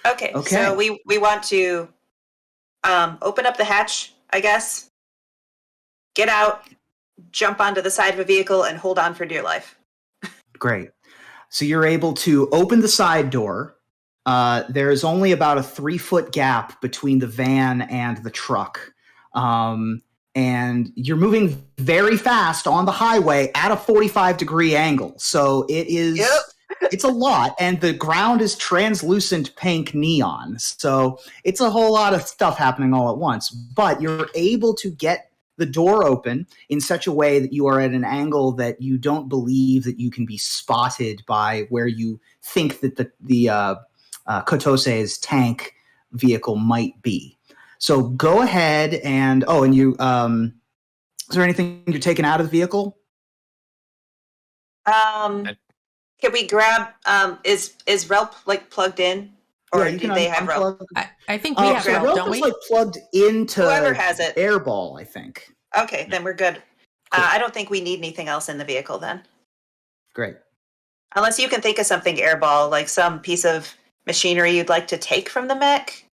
Okay. So we want to open up the hatch, I guess. Get out, jump onto the side of a vehicle, and hold on for dear life. Great. So you're able to open the side door. There is only about a 3-foot gap between the van and the truck. And you're moving very fast on the highway at a 45-degree angle. So it is... Yep. It's a lot, and the ground is translucent pink neon. So it's a whole lot of stuff happening all at once. But you're able to get the door open in such a way that you are at an angle that you don't believe that you can be spotted by where you think that the Kotose's tank vehicle might be. So go ahead and you is there anything you're taking out of the vehicle? Can we grab is Relp plugged in? Or do they have Relp? I think we have Relp, don't we? Relp is plugged into whoever has it. Airball, I think. Okay, then we're good. Cool. I don't think we need anything else in the vehicle then. Great. Unless you can think of something, Airball, like some piece of machinery you'd like to take from the mech?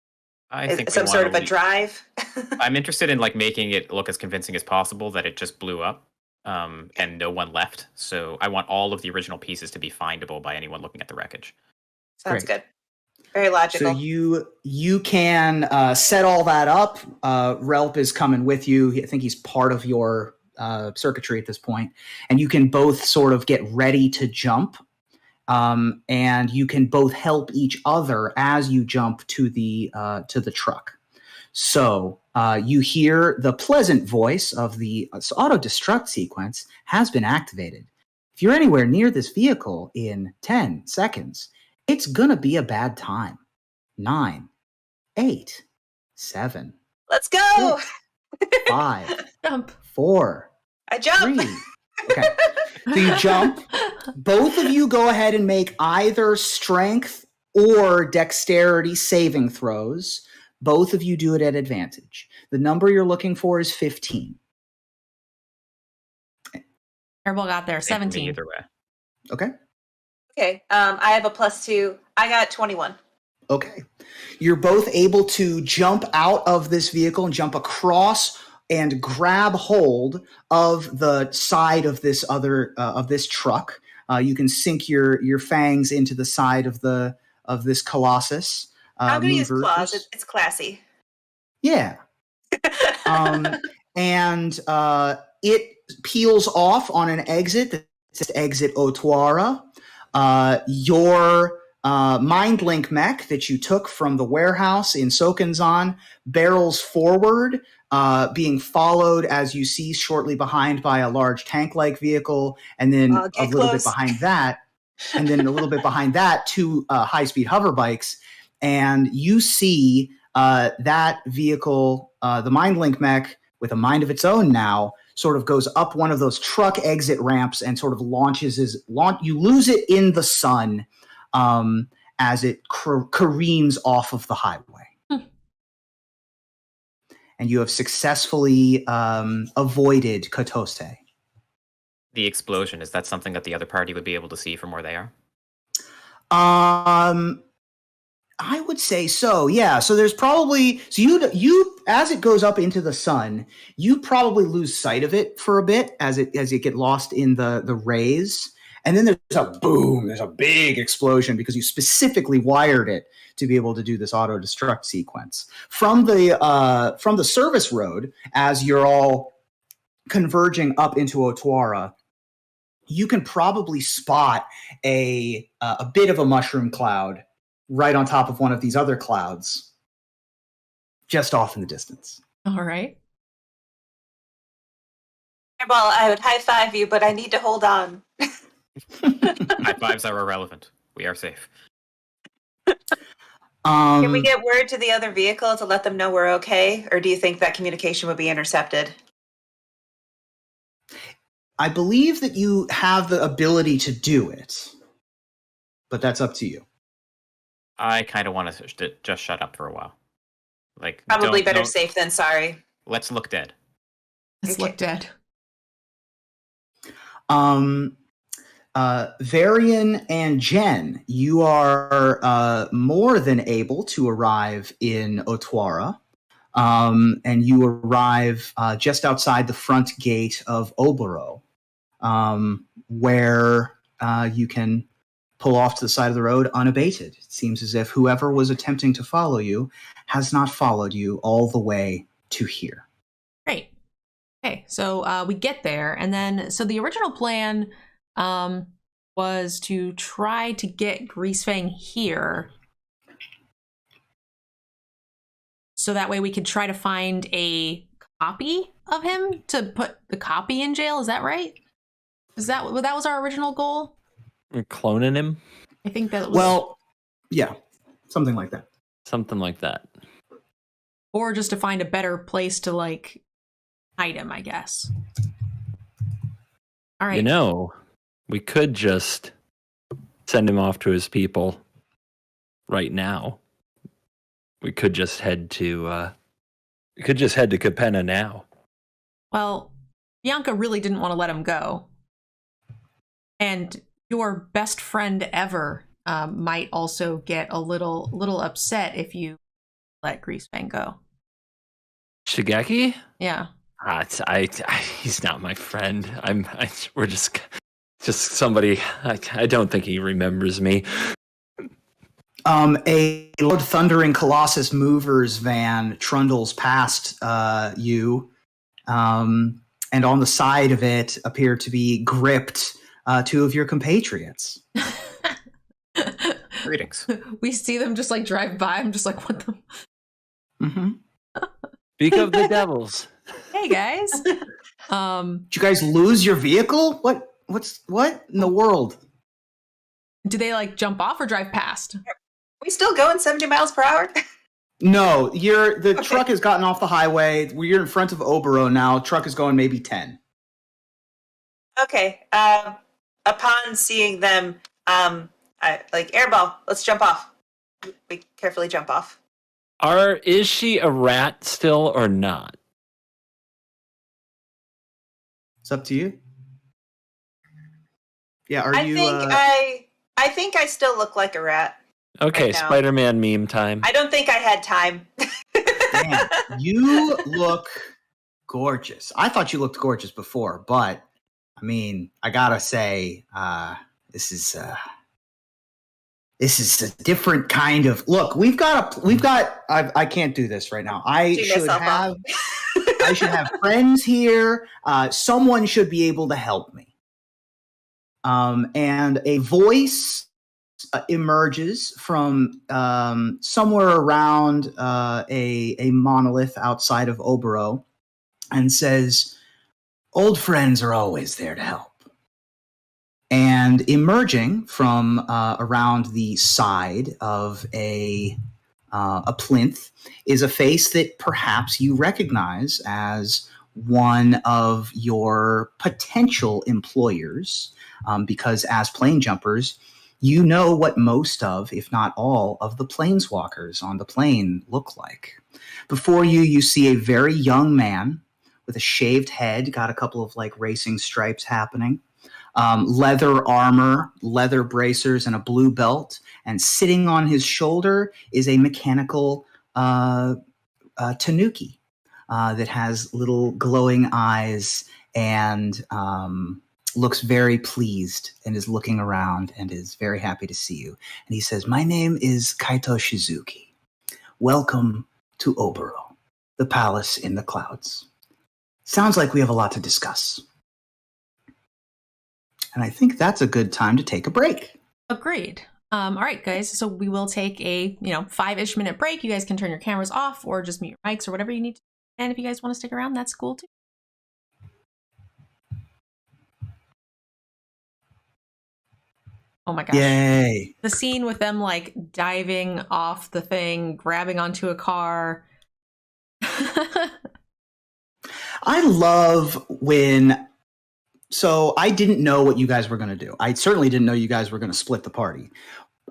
I think some sort of a drive? I'm interested in making it look as convincing as possible that it just blew up and no one left. So I want all of the original pieces to be findable by anyone looking at the wreckage. Sounds good. Very logical. So you can set all that up. Relp is coming with you. I think he's part of your circuitry at this point. And you can both sort of get ready to jump. And you can both help each other as you jump to the truck. So you hear the pleasant voice of the auto-destruct sequence has been activated. If you're anywhere near this vehicle in 10 seconds, it's gonna be a bad time. 9, 8, 7. Let's go. 6, 5, Jump. 4. I jump. 3. Okay. So you jump. Both of you go ahead and make either strength or dexterity saving throws. Both of you do it at advantage. The number you're looking for is 15. Airball got there. 17. Either way. Okay. Okay. I have a +2. I got 21. Okay. You're both able to jump out of this vehicle and jump across and grab hold of the side of this truck. You can sink your fangs into the side of this colossus. I'm going to use claws. It's classy. Yeah. And it peels off on an exit that says Exit Otawara. Your Mindlink mech that you took from the warehouse in Sokenzan barrels forward, being followed, as you see, shortly behind by a large tank-like vehicle, and then a little bit behind that, two high-speed hover bikes. And you see that vehicle, the Mindlink mech, with a mind of its own now, sort of goes up one of those truck exit ramps and sort of you lose it in the sun as it careens off of the highway. And you have successfully avoided Katose. The explosion, is that something that the other party would be able to see from where they are? I would say so, yeah. So there's probably you as it goes up into the sun, you probably lose sight of it for a bit as it get lost in the rays, and then there's a boom, there's a big explosion because you specifically wired it to be able to do this auto destruct sequence from the service road. As you're all converging up into Otwara, you can probably spot a bit of a mushroom cloud right on top of one of these other clouds, just off in the distance. All right. Airball, I would high five you, but I need to hold on. High fives are irrelevant. We are safe. Can we get word to the other vehicle to let them know we're okay? Or do you think that communication would be intercepted? I believe that you have the ability to do it, but that's up to you. I kind of want to just shut up for a while. Like, probably better safe than sorry. Let's look dead. Let's look dead. Varian and Jen, you are more than able to arrive in Otwara, and you arrive just outside the front gate of Oboro, where you can pull off to the side of the road unabated. It seems as if whoever was attempting to follow you has not followed you all the way to here. Great. Okay, so we get there, and then so the original plan was to try to get Greasefang here, so that way we could try to find a copy of him to put the copy in jail. Is that right? That was our original goal? We're cloning him? I think that was... Well, yeah, something like that. Something like that. Or just to find a better place to, like, hide him, I guess. All right. You know, we could just send him off to his people right now. We could just head to Capenna now. Well, Bianca really didn't want to let him go. And your best friend ever might also get a little upset if you let Greasefang go. Shigeki? Yeah. He's not my friend. We're just somebody. I don't think he remembers me. A Lord Thundering Colossus Movers van trundles past you, and on the side of it appear to be gripped two of your compatriots. Greetings. We see them just like drive by. I'm just like, what the? Mm-hmm. Speak of the devils. Hey guys. Did you guys lose your vehicle? What in the world? Do they like jump off or drive past? We still going 70 miles per hour? No, the truck has gotten off the highway. You're in front of Oboro now. Truck is going maybe 10. Okay. Upon seeing them, Airball, let's jump off. We carefully jump off. Is she a rat still or not? It's up to you. Yeah, I think I still look like a rat. Okay, right now. Spider-Man meme time. I don't think I had time. Man, you look gorgeous. I thought you looked gorgeous before, but I mean, I gotta say, this is a different kind of look. I can't do this right now. I should have friends here. Someone should be able to help me. And a voice emerges from somewhere around a monolith outside of Obero and says, "Old friends are always there to help." And emerging from around the side of a plinth is a face that perhaps you recognize as one of your potential employers, because as plane jumpers, you know what most of, if not all, of the planeswalkers on the plane look like. Before you, you see a very young man with a shaved head, got a couple of like racing stripes happening, leather armor, leather bracers, and a blue belt. And sitting on his shoulder is a mechanical tanuki that has little glowing eyes and looks very pleased and is looking around and is very happy to see you. And he says, "My name is Kaito Shizuki. Welcome to Obero, the palace in the clouds. Sounds like we have a lot to discuss." And I think that's a good time to take a break. Agreed. All right, guys. So we will take a 5-ish minute break. You guys can turn your cameras off or just mute your mics or whatever you need to. And if you guys want to stick around, that's cool too. Oh my gosh. Yay. The scene with them like diving off the thing, grabbing onto a car. I love when... So I didn't know what you guys were going to do. I certainly didn't know you guys were going to split the party.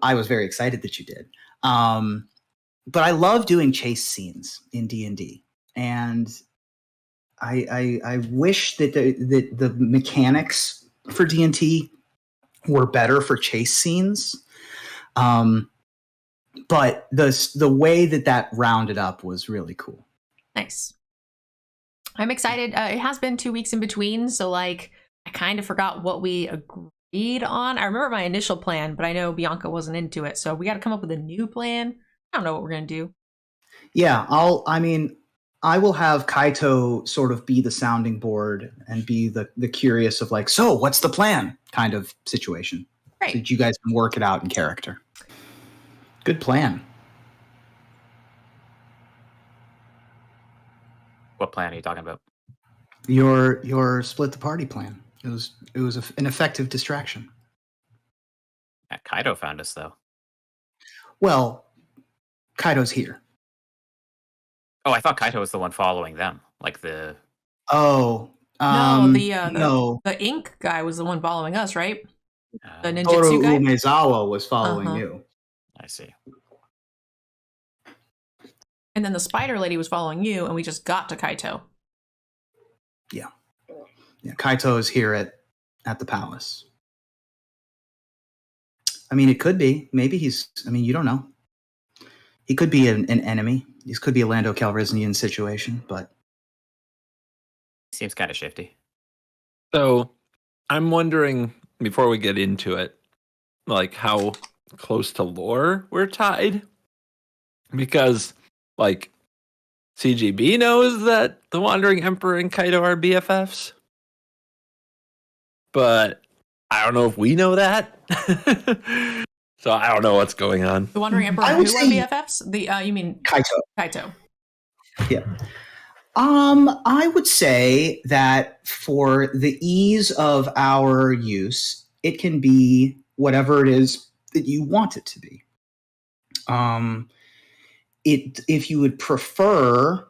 I was very excited that you did. But I love doing chase scenes in D&D. And I wish that the mechanics for D&T were better for chase scenes. But the way that rounded up was really cool. Nice. I'm excited. It has been 2 weeks in between, so like I kind of forgot what we agreed on. I remember my initial plan, but I know Bianca wasn't into it, so we got to come up with a new plan. I don't know what we're gonna do. Yeah, I will have Kaito sort of be the sounding board and be the curious of like, so what's the plan kind of situation. Right. So that you guys can work it out in character. Good plan. What plan are you talking about? Your split the party plan. It was an effective distraction. Yeah, Kaito found us though. Well, Kaito's here. Oh, I thought Kaito was the one following them, like the. Oh, no, the ink guy was the one following us, right? The ninjutsu Toru guy. Umezawa was following you. I see. And then the spider lady was following you, and we just got to Kaito. Yeah. Kaito is here at the palace. I mean, it could be. Maybe you don't know. He could be an enemy. This could be a Lando Calrissian situation, but... Seems kind of shifty. So, I'm wondering, before we get into it, like how close to lore we're tied? Because, like, CGB knows that the Wandering Emperor and Kaito are BFFs. But I don't know if we know that. So I don't know what's going on. The Wandering Emperor and who are BFFs? You mean Kaito. Kaito. Yeah. I would say that for the ease of our use, it can be whatever it is that you want it to be. If you would prefer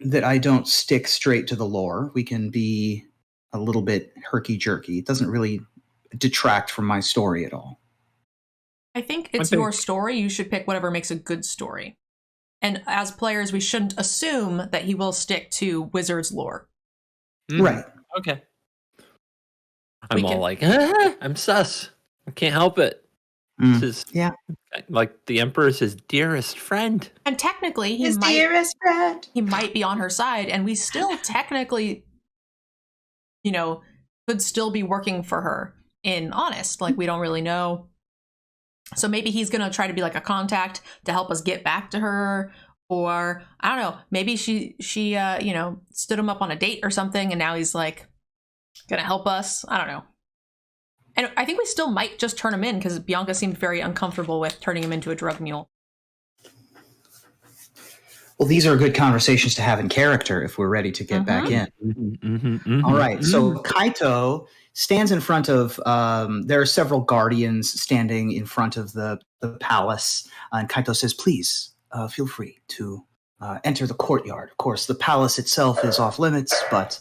that I don't stick straight to the lore, we can be a little bit herky-jerky. It doesn't really detract from my story at all. I think it's your story. You should pick whatever makes a good story. And as players, we shouldn't assume that he will stick to Wizard's lore. Right. Okay. I'm sus. I can't help it. Yeah. Like the Emperor is his dearest friend. And technically, His dearest friend. He might be on her side, and we still technically, could still be working for her in Honest. Like, we don't really know. So maybe he's going to try to be like a contact to help us get back to her. Or, I don't know, maybe she stood him up on a date or something, and now he's like going to help us. I don't know. And I think we still might just turn him in because Bianca seemed very uncomfortable with turning him into a drug mule. Well, these are good conversations to have in character if we're ready to get back in. All right. So Kaito stands in front of, there are several guardians standing in front of the palace. And Kaito says, please feel free to enter the courtyard. Of course, the palace itself is off limits, but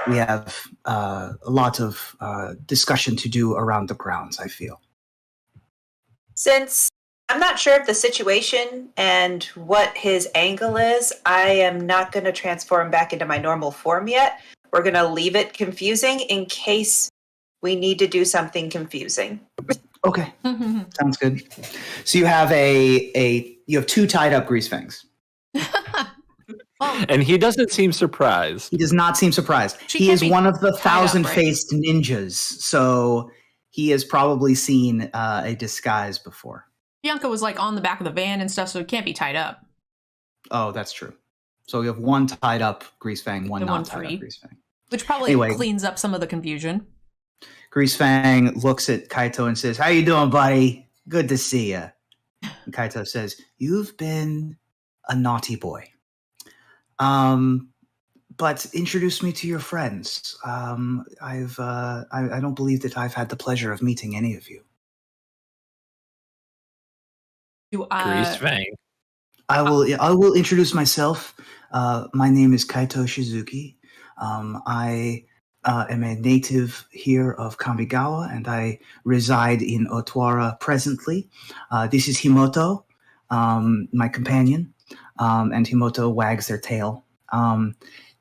we have a lot of discussion to do around the grounds, I feel. Since I'm not sure of the situation and what his angle is, I am not going to transform back into my normal form yet. We're going to leave it confusing in case we need to do something confusing. Okay, sounds good. So you have you have 2 tied up grease fangs. And he doesn't seem surprised. He does not seem surprised. He is one of the 1,000-faced ninjas, so he has probably seen a disguise before. Bianca was like on the back of the van and stuff, so it can't be tied up. Oh, that's true. So we have 1 tied up grease fang, 1 not tied up grease fang. Which probably cleans up some of the confusion. Grease fang looks at Kaito and says, how you doing, buddy? Good to see you. And Kaito says, you've been a naughty boy. But introduce me to your friends. I don't believe that I've had the pleasure of meeting any of you. Grease fang. I will introduce myself. My name is Kaito Shizuki. I am a native here of Kamigawa, and I reside in Otwara presently. This is Himoto, my companion, and Himoto wags their tail.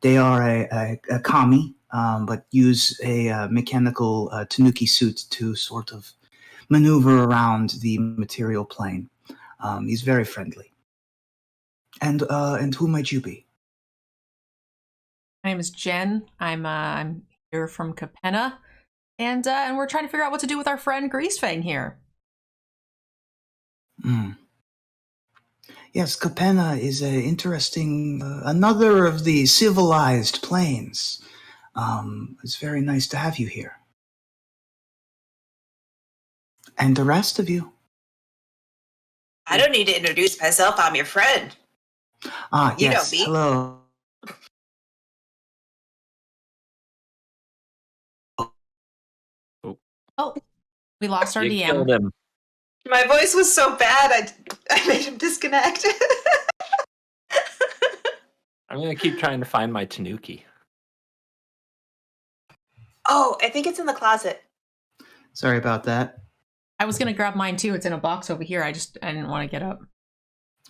They are a kami, but use a mechanical tanuki suit to sort of maneuver around the material plane. He's very friendly. And who might you be? My name is Jen. I'm here from Capenna, and we're trying to figure out what to do with our friend Greasefang here. Yes, Capenna is a interesting, another of the civilized planes. It's very nice to have you here. And the rest of you? I don't need to introduce myself. I'm your friend. Ah, you yes. know me. Hello. Oh, we lost our You DM. killed him. My voice was so bad, I made him disconnect. I'm going to keep trying to find my tanuki. Oh, I think it's in the closet. Sorry about that. I was going to grab mine too. It's in a box over here. I didn't want to get up.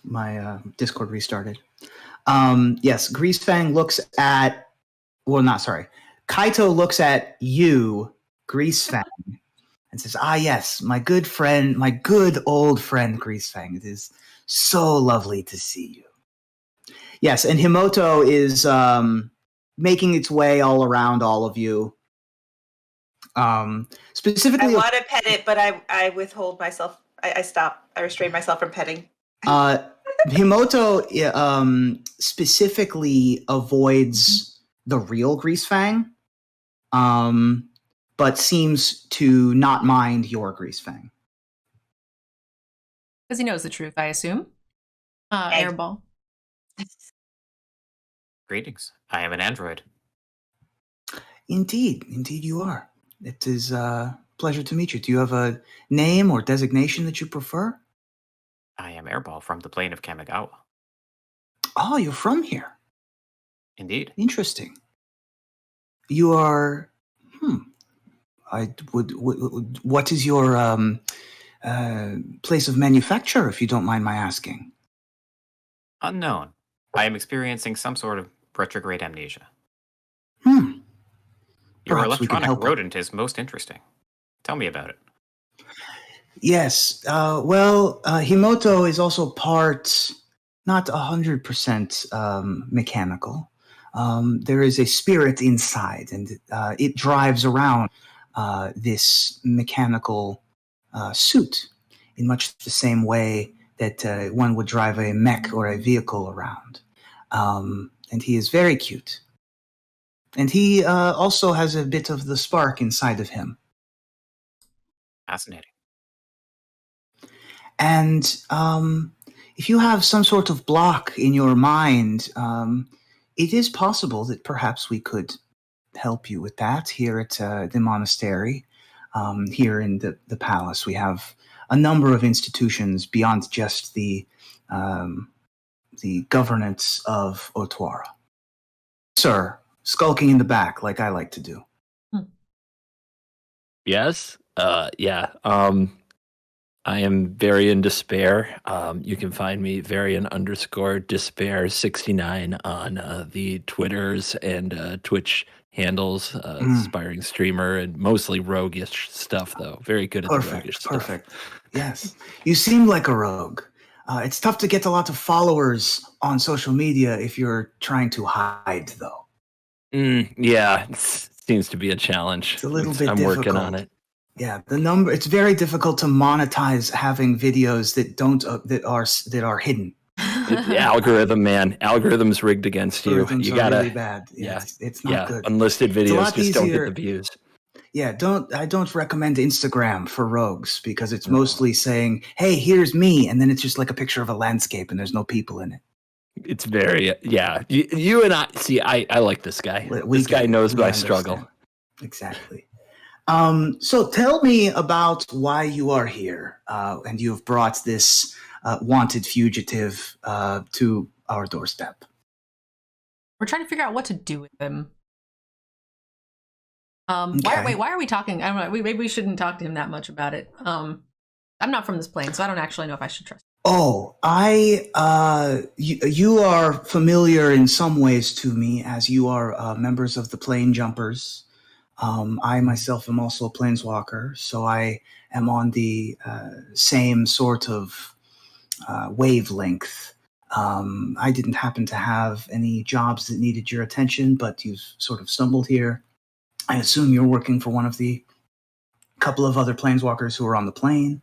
My Discord restarted. Yes, Greasefang looks at... Well, not sorry. Kaito looks at you, Greasefang, and says, ah, yes, my good friend, my good old friend, Greasefang. It is so lovely to see you. Yes, and Himoto is making its way all around all of you. Specifically, I want to pet it, but I withhold myself. I stop. I restrain myself from petting. Himoto specifically avoids the real Greasefang, but seems to not mind your Greasefang. Because he knows the truth, I assume. Airball. Greetings. I am an android. Indeed you are. It is a pleasure to meet you. Do you have a name or designation that you prefer? I am Airball from the plane of Kamigawa. Oh, you're from here. Indeed. Interesting. You are. What is your place of manufacture, if you don't mind my asking? Unknown. I am experiencing some sort of retrograde amnesia. Your Perhaps we could electronic help. rodent is most interesting. Tell me about it. Yes. Himoto is also part, not 100% mechanical. There is a spirit inside, and it drives around this mechanical suit in much the same way that one would drive a mech or a vehicle around. And he is very cute. And he also has a bit of the spark inside of him Fascinating. And if you have some sort of block in your mind, it is possible that perhaps we could help you with that here at the monastery. Here in the palace, we have a number of institutions beyond just the governance of Otwara. Sir, skulking in the back like I like to do. Yes. Yeah. I am very in despair. You can find me Varian_despair69 on the Twitters and Twitch handles. Aspiring streamer and mostly roguish stuff, though. Very good at the roguish stuff. Perfect. Yes. You seem like a rogue. It's tough to get a lot of followers on social media if you're trying to hide, though. Yeah, it seems to be a challenge. It's a little bit I'm difficult. working on it. Yeah, it's very difficult to monetize having videos that are hidden. The algorithm, man. Algorithm's rigged against you. You gotta really bad. Yeah, it's not good. Unlisted videos just don't get the views. Yeah, I don't recommend Instagram for rogues because it's mostly saying, "Hey, here's me," and then it's just like a picture of a landscape and there's no people in it. It's very You and I see. I like this guy. This guy knows my struggle. Exactly. So tell me about why you are here, and you have brought this wanted fugitive to our doorstep. We're trying to figure out what to do with him. Okay. Why are we talking? I don't know. Maybe we shouldn't talk to him that much about it. I'm not from this plane, so I don't actually know if I should trust him. Oh, you are familiar in some ways to me as you are members of the Plane Jumpers. I myself am also a planeswalker, so I am on the same sort of wavelength. I didn't happen to have any jobs that needed your attention, but you've sort of stumbled here. I assume you're working for one of the couple of other planeswalkers who are on the plane.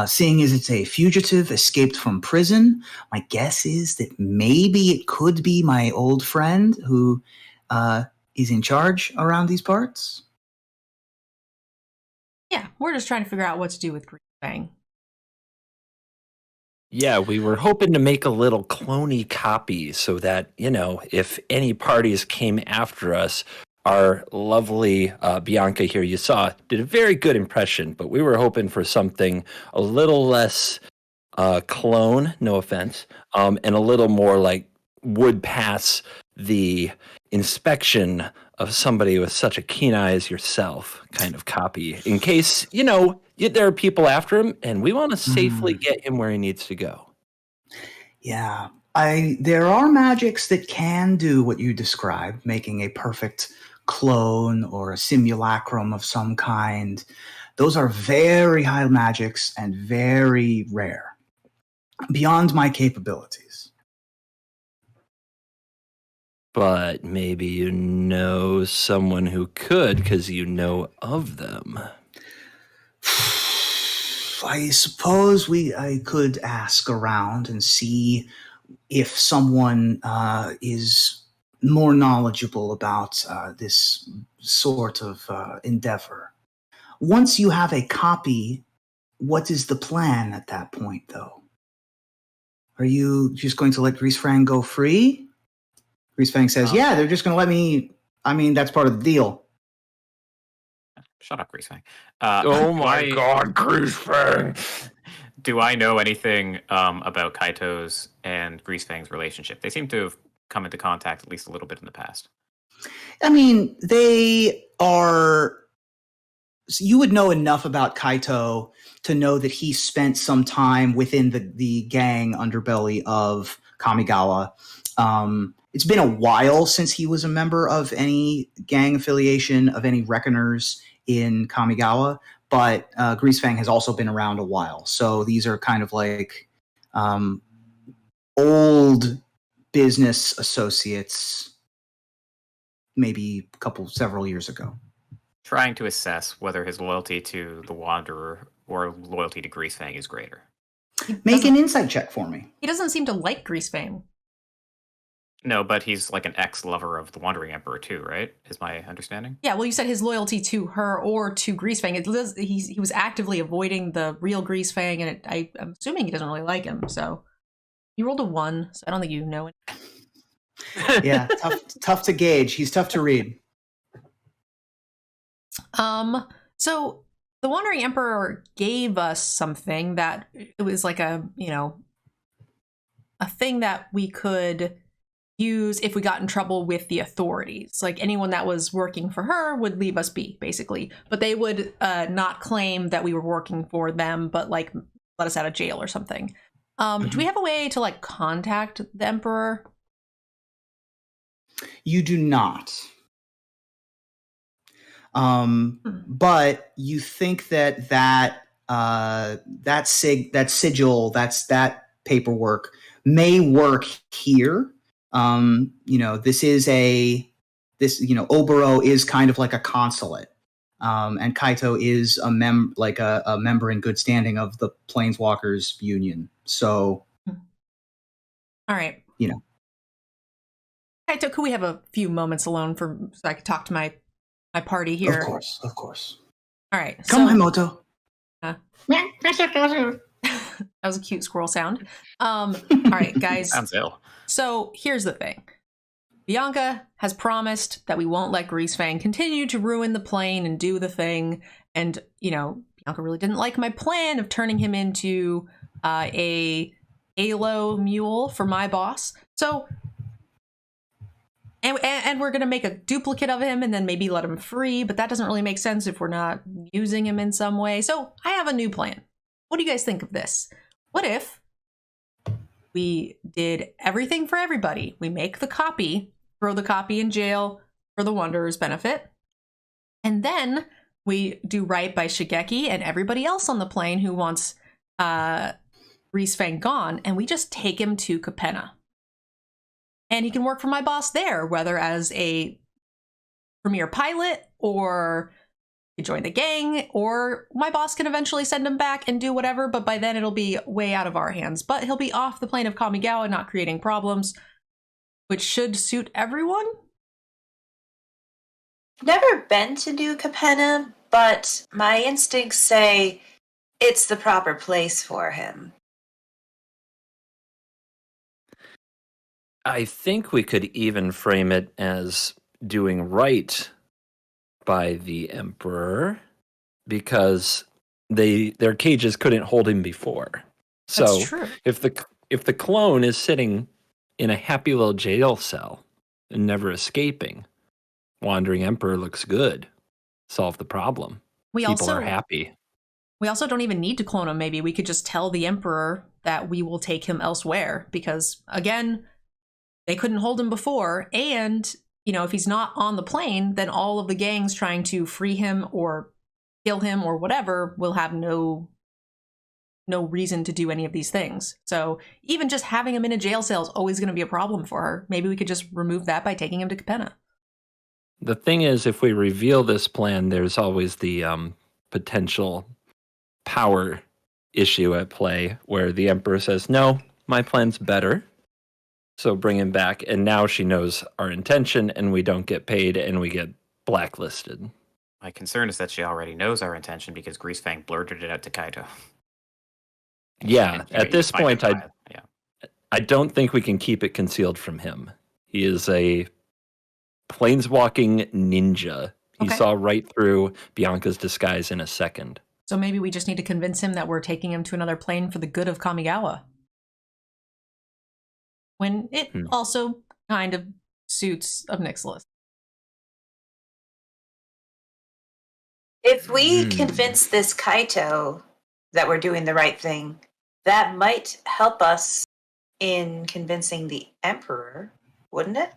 Seeing as it's a fugitive escaped from prison, my guess is that maybe it could be my old friend who is in charge around these parts. Yeah, we're just trying to figure out what to do with Greensfang. Yeah, we were hoping to make a little cloney copy so that, if any parties came after us, our lovely Bianca here, you saw, did a very good impression, but we were hoping for something a little less clone, no offense, and a little more like would pass the inspection of somebody with such a keen eye as yourself kind of copy, in case, there are people after him, and we want to safely get him where he needs to go. Yeah. There are magics that can do what you described, making a perfect clone or a simulacrum of some kind. Those are very high magics and very rare, beyond my capabilities. But maybe you know someone who could because you know of them. I suppose I could ask around and see if someone is more knowledgeable about this sort of endeavor. Once you have a copy, what is the plan at that point, though? Are you just going to let Greasefang go free? Greasefang says, yeah, they're just going to let me. I mean, that's part of the deal. Shut up, Greasefang. Oh my God, Greasefang! Do I know anything about Kaito's and Greasefang's relationship? They seem to have come into contact at least a little bit in the past. I mean, they are. You would know enough about Kaito to know that he spent some time within the gang underbelly of Kamigawa. It's been a while since he was a member of any gang affiliation, of any Reckoners in Kamigawa, but Greasefang has also been around a while. So these are kind of like old business associates, maybe several years ago. Trying to assess whether his loyalty to the Wanderer or loyalty to Greasefang is greater. Make an insight check for me. He doesn't seem to like Greasefang. No, but he's like an ex-lover of the Wandering Emperor too, right? Is my understanding? Yeah, well, you said his loyalty to her or to Greasefang. He was actively avoiding the real Greasefang, and I'm assuming he doesn't really like him. So you rolled a 1, so I don't think you know it. Yeah, tough to gauge. He's tough to read. So the Wandering Emperor gave us something that it was like a thing that we could use if we got in trouble with the authorities. Like anyone that was working for her would leave us be, basically. But they would not claim that we were working for them, but like let us out of jail or something. Do we have a way to like contact the Emperor? You do not. But you think that sigil, that paperwork may work here. Oboro is kind of like a consulate. And Kaito is a member in good standing of the Planeswalkers Union. So, all right. Kaito, could we have a few moments alone so I could talk to my party here? Of course. All right. Come, Himoto. That was a cute squirrel sound. All right, guys. Sounds ill. So here's the thing. Bianca has promised that we won't let Greasefang continue to ruin the plane and do the thing. And, Bianca really didn't like my plan of turning him into a Halo mule for my boss. So, and we're going to make a duplicate of him and then maybe let him free. But that doesn't really make sense if we're not using him in some way. So I have a new plan. What do you guys think of this? What if we did everything for everybody? We make the copy, throw the copy in jail for the Wanderer's benefit, and then we do right by Shigeki and everybody else on the plane who wants Greasefang gone, and we just take him to Capenna. And he can work for my boss there, whether as a premier pilot or join the gang, or my boss can eventually send him back and do whatever, but by then it'll be way out of our hands. But he'll be off the plane of Kamigawa, not creating problems, which should suit everyone. Never been to New Capenna, but my instincts say it's the proper place for him. I think we could even frame it as doing right by the Emperor, because their cages couldn't hold him before. So That's true. if the clone is sitting in a happy little jail cell and never escaping, Wandering Emperor looks good. Solve the problem. People are happy. We also don't even need to clone him. Maybe we could just tell the Emperor that we will take him elsewhere, because again, they couldn't hold him before, and if he's not on the plane, then all of the gangs trying to free him or kill him or whatever will have no reason to do any of these things. So even just having him in a jail cell is always going to be a problem for her. Maybe we could just remove that by taking him to Capenna. The thing is, if we reveal this plan, there's always the potential power issue at play where the Emperor says, no, my plan's better, so bring him back. And now she knows our intention and we don't get paid and we get blacklisted. My concern is that she already knows our intention because Greasefang blurted it out to Kaito. Yeah, at this point, I don't think we can keep it concealed from him. He is a planeswalking ninja. He saw right through Bianca's disguise in a second. So maybe we just need to convince him that we're taking him to another plane for the good of Kamigawa. When it also kind of suits of Nixilis. If we convince this Kaito that we're doing the right thing, that might help us in convincing the Emperor, wouldn't it?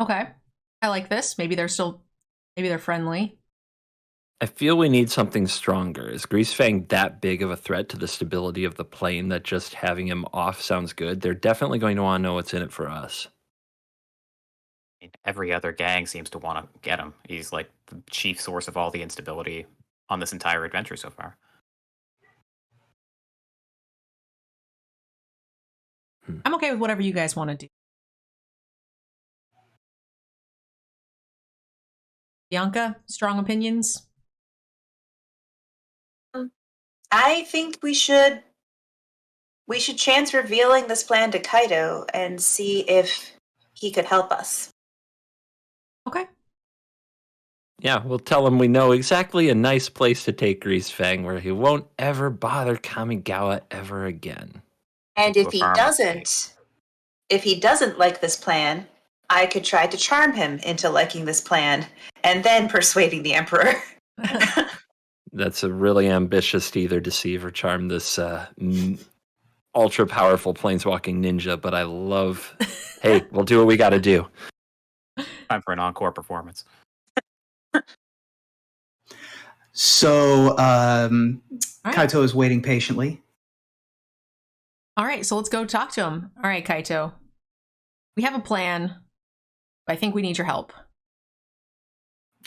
Okay. I like this. Maybe they're friendly. I feel we need something stronger. Is Greasefang that big of a threat to the stability of the plane that just having him off sounds good? They're definitely going to want to know what's in it for us. Every other gang seems to want to get him. He's like the chief source of all the instability on this entire adventure so far. I'm okay with whatever you guys want to do. Bianca, strong opinions? I think we should chance revealing this plan to Kaito and see if he could help us. Okay. Yeah, we'll tell him we know exactly a nice place to take Greasefang where he won't ever bother Kamigawa ever again. And if he doesn't like this plan, I could try to charm him into liking this plan and then persuading the Emperor. That's a really ambitious to either deceive or charm this ultra powerful planeswalking ninja, but I love, hey, we'll do what we got to do. Time for an encore performance. So right. Kaito is waiting patiently. All right, so let's go talk to him. All right, Kaito. We have a plan, but I think we need your help.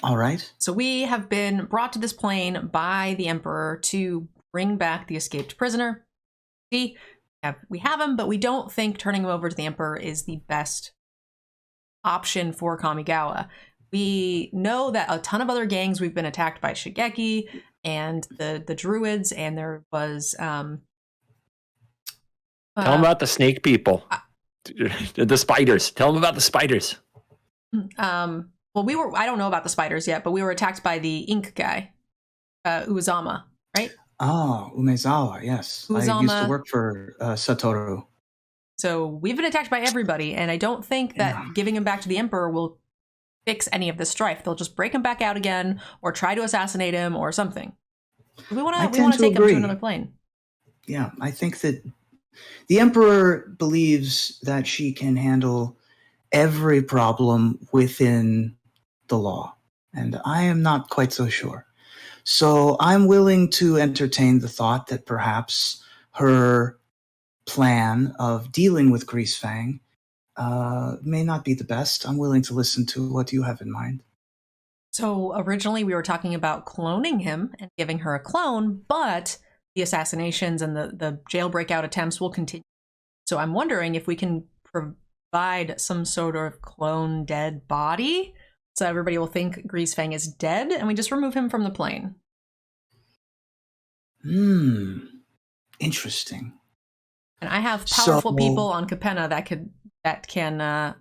All right. So we have been brought to this plane by the Emperor to bring back the escaped prisoner. We have him, but we don't think turning him over to the Emperor is the best option for Kamigawa. We know that a ton of other gangs we've been attacked by Shigeki and the Druids, and there was tell them about the snake people. The spiders. Tell them about the spiders. Well, I don't know about the spiders yet, but we were attacked by the ink guy, Uzama, right? Oh, Umezawa, yes. Uzama. I used to work for Satoru. So we've been attacked by everybody, and I don't think that giving him back to the Emperor will fix any of the strife. They'll just break him back out again, or try to assassinate him, or something. We want to take him to another plane. Yeah, I think that the Emperor believes that she can handle every problem within the law, and I am not quite so sure. So I'm willing to entertain the thought that perhaps her plan of dealing with Greasefang may not be the best. I'm willing to listen to what you have in mind. So originally we were talking about cloning him and giving her a clone, but the assassinations and the jailbreakout attempts will continue. So I'm wondering if we can provide some sort of clone dead body, so everybody will think Greasefang is dead, and we just remove him from the plane. Interesting. And I have powerful people on Capenna that can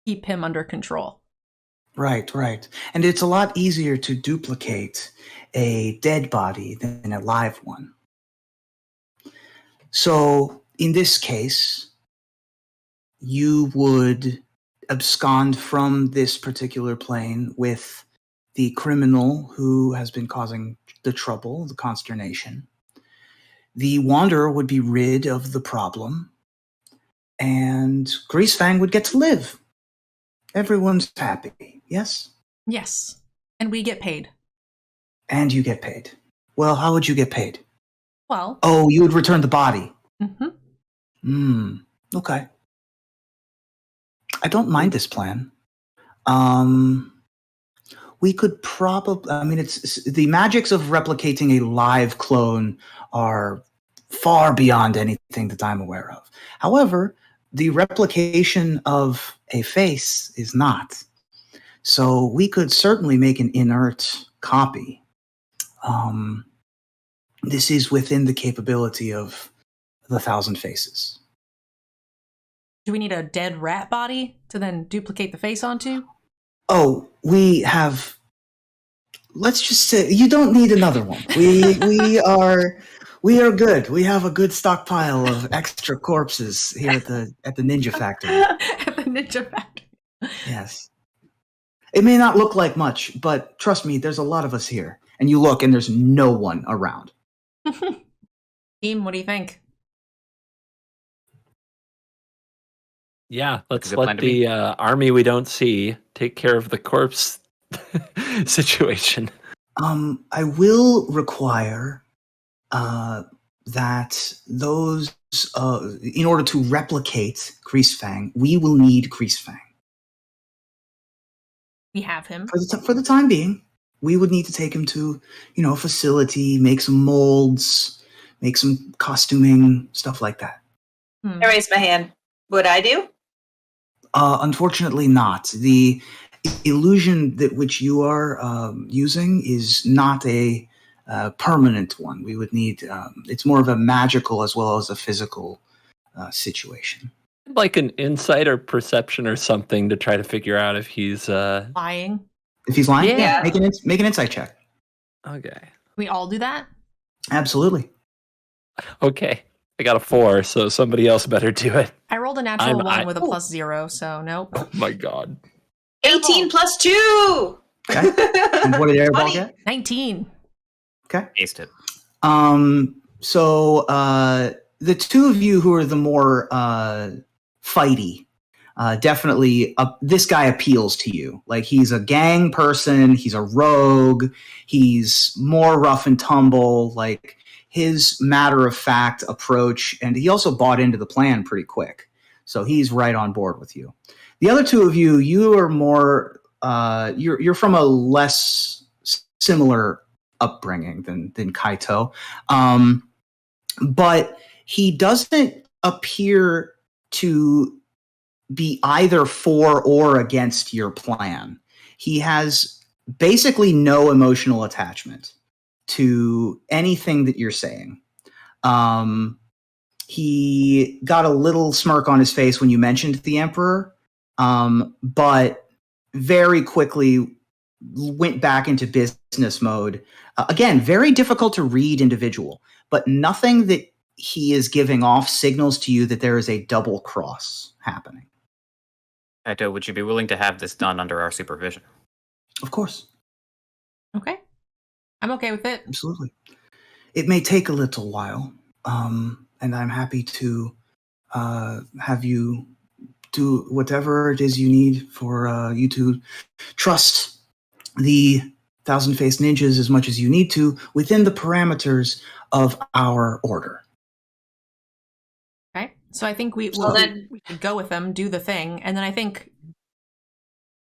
keep him under control. Right. And it's a lot easier to duplicate a dead body than a live one. So in this case, you would abscond from this particular plane with the criminal who has been causing the trouble, the consternation. The Wanderer would be rid of the problem, and Greasefang would get to live. Everyone's happy, yes? Yes, and we get paid. And you get paid. Well, how would you get paid? Well... Oh, you would return the body. Okay. I don't mind this plan. We could probably... I mean, it's the magics of replicating a live clone are far beyond anything that I'm aware of. However, the replication of a face is not. So we could certainly make an inert copy. This is within the capability of the 1,000 Faces. Do we need a dead rat body to then duplicate the face onto? Oh, we have... Let's just say you don't need another one. We are good. We have a good stockpile of extra corpses here at the Ninja Factory. At the Ninja Factory. Yes. It may not look like much, but trust me, there's a lot of us here. And you look, and there's no one around. Team, what do you think? Yeah, let's let the army we don't see take care of the corpse situation. I will require that those, in order to replicate Greasefang, we will need Greasefang. We have him. For the time being, we would need to take him to, a facility, make some molds, make some costuming, stuff like that. I raise my hand. Would I do? Unfortunately not. The illusion that which you are using is not a permanent one. We would need, it's more of a magical as well as a physical situation. Like an insight or perception or something to try to figure out if he's lying. If he's lying, Yeah. make an insight check. Okay. We all do that? Absolutely. Okay. I got a 4, so somebody else better do it. I rolled a natural 1 with a +0, so nope. Oh my god. 18 plus 2! Okay. And what did Airball get? 19. Okay. Aced it. So the two of you who are the more fighty, definitely this guy appeals to you. Like, he's a gang person, he's a rogue, he's more rough and tumble, like his matter-of-fact approach, and he also bought into the plan pretty quick. So he's right on board with you. The other two of you, you are more you're from a less similar upbringing than Kaito. But he doesn't appear to be either for or against your plan. He has basically no emotional attachment to anything that you're saying. He got a little smirk on his face when you mentioned the Emperor, but very quickly went back into business mode. Again, very difficult to read individual, but nothing that he is giving off signals to you that there is a double cross happening. Kaito, would you be willing to have this done under our supervision? Of course. Okay. I'm okay with it. Absolutely. It may take a little while, and I'm happy to have you do whatever it is you need for you to trust the Thousand-Faced Ninjas as much as you need to within the parameters of our order. Okay. So I think we could go with them, do the thing, and then I think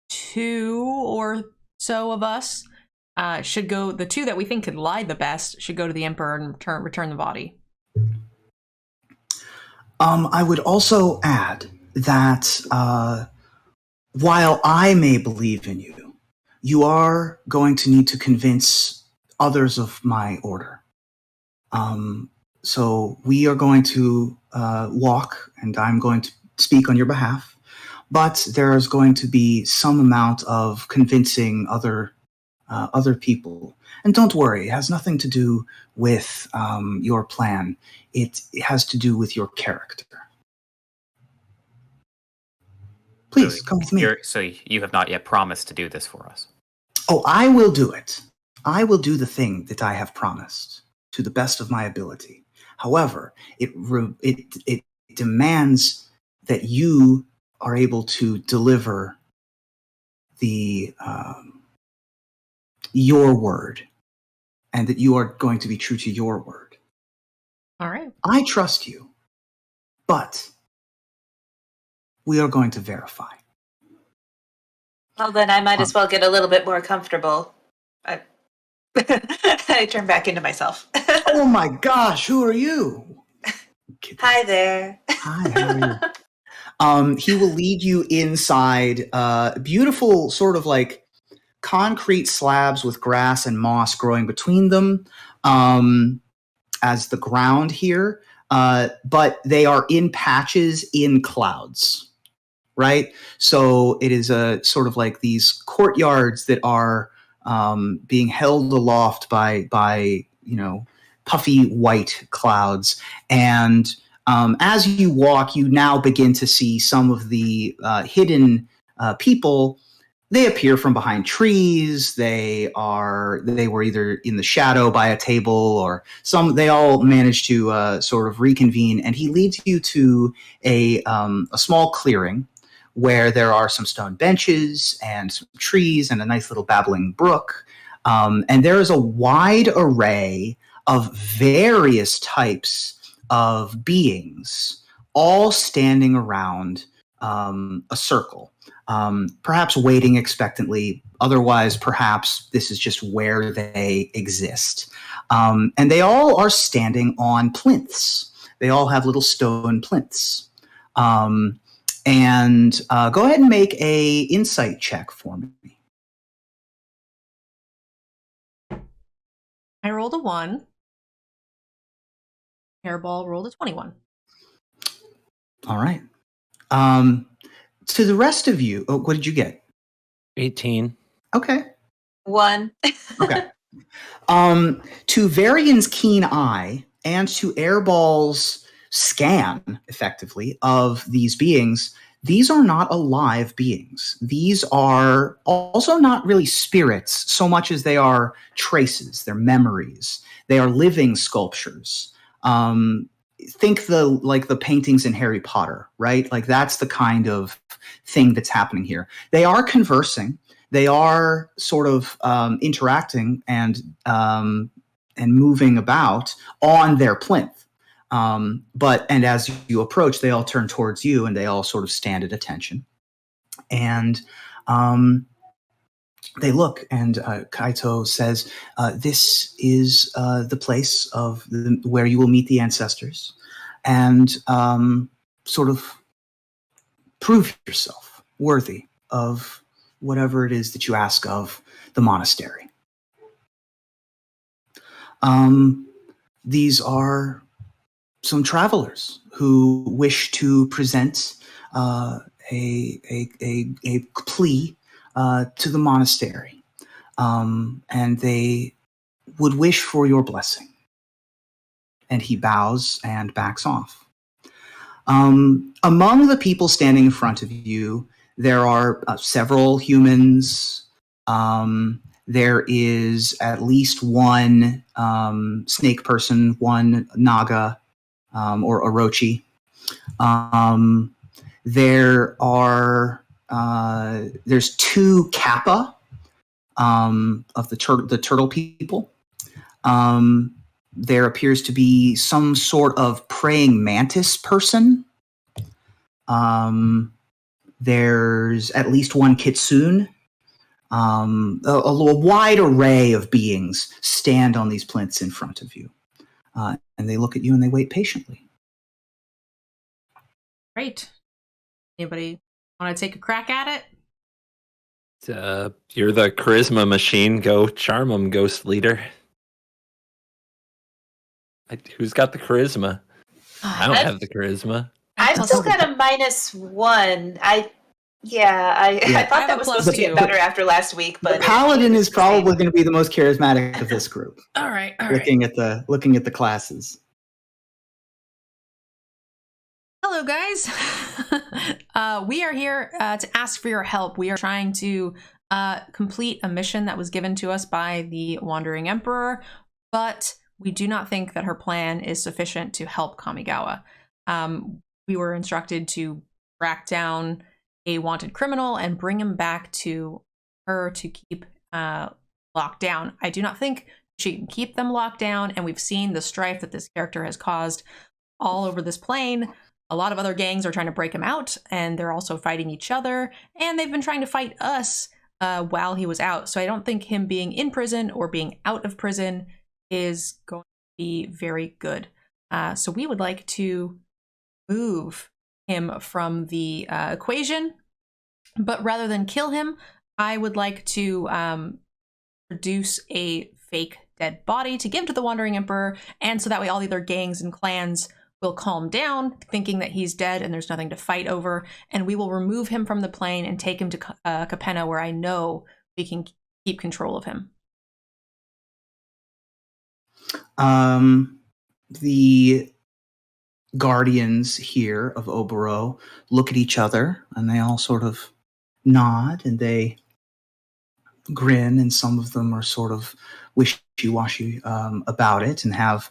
2 or so of us should go, the 2 that we think could lie the best should go to the Emperor and return the body. I would also add that while I may believe in you, you are going to need to convince others of my order. So we are going to walk, and I'm going to speak on your behalf, but there is going to be some amount of convincing other people. And don't worry, it has nothing to do with your plan. It has to do with your character. Please, come with me. So you have not yet promised to do this for us? Oh, I will do it. I will do the thing that I have promised to the best of my ability. However, it demands that you are able to deliver the your word, and that you are going to be true to your word. All right. I trust you, but we are going to verify. Well, then I might as well get a little bit more comfortable. I turn back into myself. Oh my gosh, who are you? Hi there. Hi, how are you? He will lead you inside beautiful sort of like concrete slabs with grass and moss growing between them as the ground here, but they are in patches in clouds, right? So it is a sort of like these courtyards that are being held aloft by puffy white clouds. And as you walk, you now begin to see some of the hidden people. They appear from behind trees. They were either in the shadow by a table, or they all managed to sort of reconvene. And he leads you to a small clearing where there are some stone benches and some trees and a nice little babbling brook. And there is a wide array of various types of beings, all standing around a circle. Perhaps waiting expectantly. Otherwise, perhaps this is just where they exist. And they all are standing on plinths They all have little stone plinths. And go ahead and make a insight check for me. I rolled a 1. Airball rolled a 21. All right. To the rest of you, what did you get? 18. Okay. 1. Okay. To Varian's keen eye and to Airball's scan, effectively, of these beings, these are not alive beings. These are also not really spirits so much as they are traces, they're memories. They are living sculptures. Think the paintings in Harry Potter, right? Like that's the kind of thing that's happening here. They are conversing. They are sort of interacting and moving about on their plinth. And as you approach, they all turn towards you and they all sort of stand at attention. And they look, and Kaito says, "This is the place of where you will meet the ancestors, and sort of prove yourself worthy of whatever it is that you ask of the monastery." These are some travelers who wish to present a plea to the monastery, and they would wish for your blessing. And he bows and backs off. Among the people standing in front of you, there are several humans. There is at least one snake person, one naga, or orochi. There's 2 kappa of the turtle people. There appears to be some sort of praying mantis person. There's at least one kitsune. A wide array of beings stand on these plinths in front of you. And they look at you and they wait patiently. Great. Anybody want to take a crack at it? You're the charisma machine. Go charm them, ghost leader. Who's got the charisma? I don't have the charisma. I've still got a -1. I thought that was supposed to get better after last week, but the paladin is probably going to be the most charismatic of this group. All right. Looking at the classes. Hello, guys. We are here to ask for your help. We are trying to complete a mission that was given to us by the Wandering Emperor, but we do not think that her plan is sufficient to help Kamigawa. We were instructed to track down a wanted criminal and bring him back to her to keep locked down. I do not think she can keep them locked down, and we've seen the strife that this character has caused all over this plane. A lot of other gangs are trying to break him out, and they're also fighting each other, and they've been trying to fight us while he was out. So I don't think him being in prison or being out of prison is going to be very good. So we would like to move him from the equation, but rather than kill him, I would like to produce a fake dead body to give to the Wandering Emperor, and so that way all the other gangs and clans will calm down, thinking that he's dead and there's nothing to fight over, and we will remove him from the plane and take him to Capenna, where I know we can keep control of him. The guardians here of Oboro look at each other, and they all sort of nod, and they grin, and some of them are sort of wishy-washy about it and have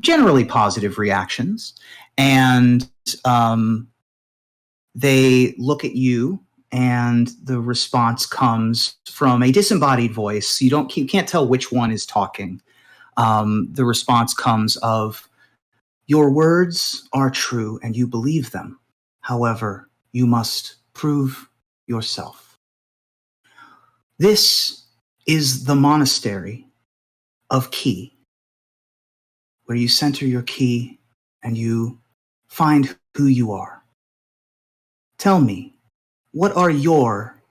generally positive reactions. And they look at you, and the response comes from a disembodied voice. You can't tell which one is talking. The response comes of, "Your words are true and you believe them. However, you must prove yourself. This is the monastery of Ki, where you center your ki and you find who you are. Tell me, what are your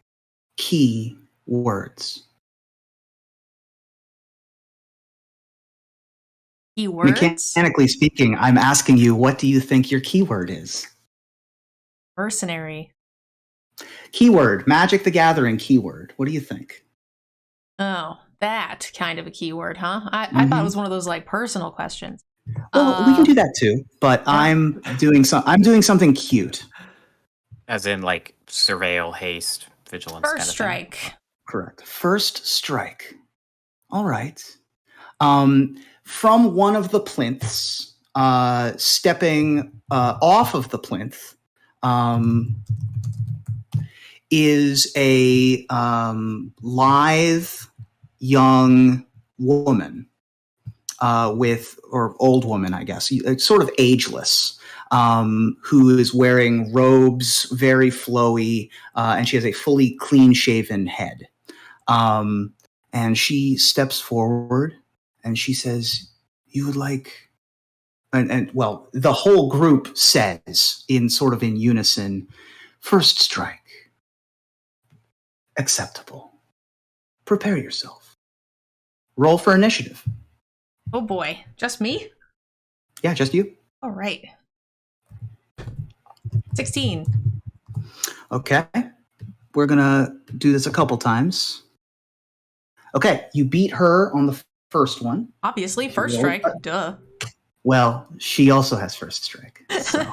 key words? Keywords? Mechanically speaking, I'm asking you, what do you think your keyword is? Mercenary. Keyword, Magic the Gathering keyword. What do you think? Oh, that kind of a keyword, huh? I thought it was one of those like personal questions. Well, we can do that too, but yeah. I'm doing something cute. As in, like, surveil, haste, vigilance. First kind of strike. thing. Correct. First strike. All right. From one of the plinths, stepping off of the plinth, is a lithe young woman or old woman, I guess, sort of ageless, who is wearing robes, very flowy, and she has a fully clean-shaven head. And she steps forward and she says, you would like, and well, the whole group says in unison, first strike. Acceptable. Prepare yourself. Roll for initiative. Oh boy, just me? Yeah, just you. All right. 16. Okay. We're going to do this a couple times. Okay, you beat her on the first one. Obviously, first strike. Duh. Well, she also has first strike. So.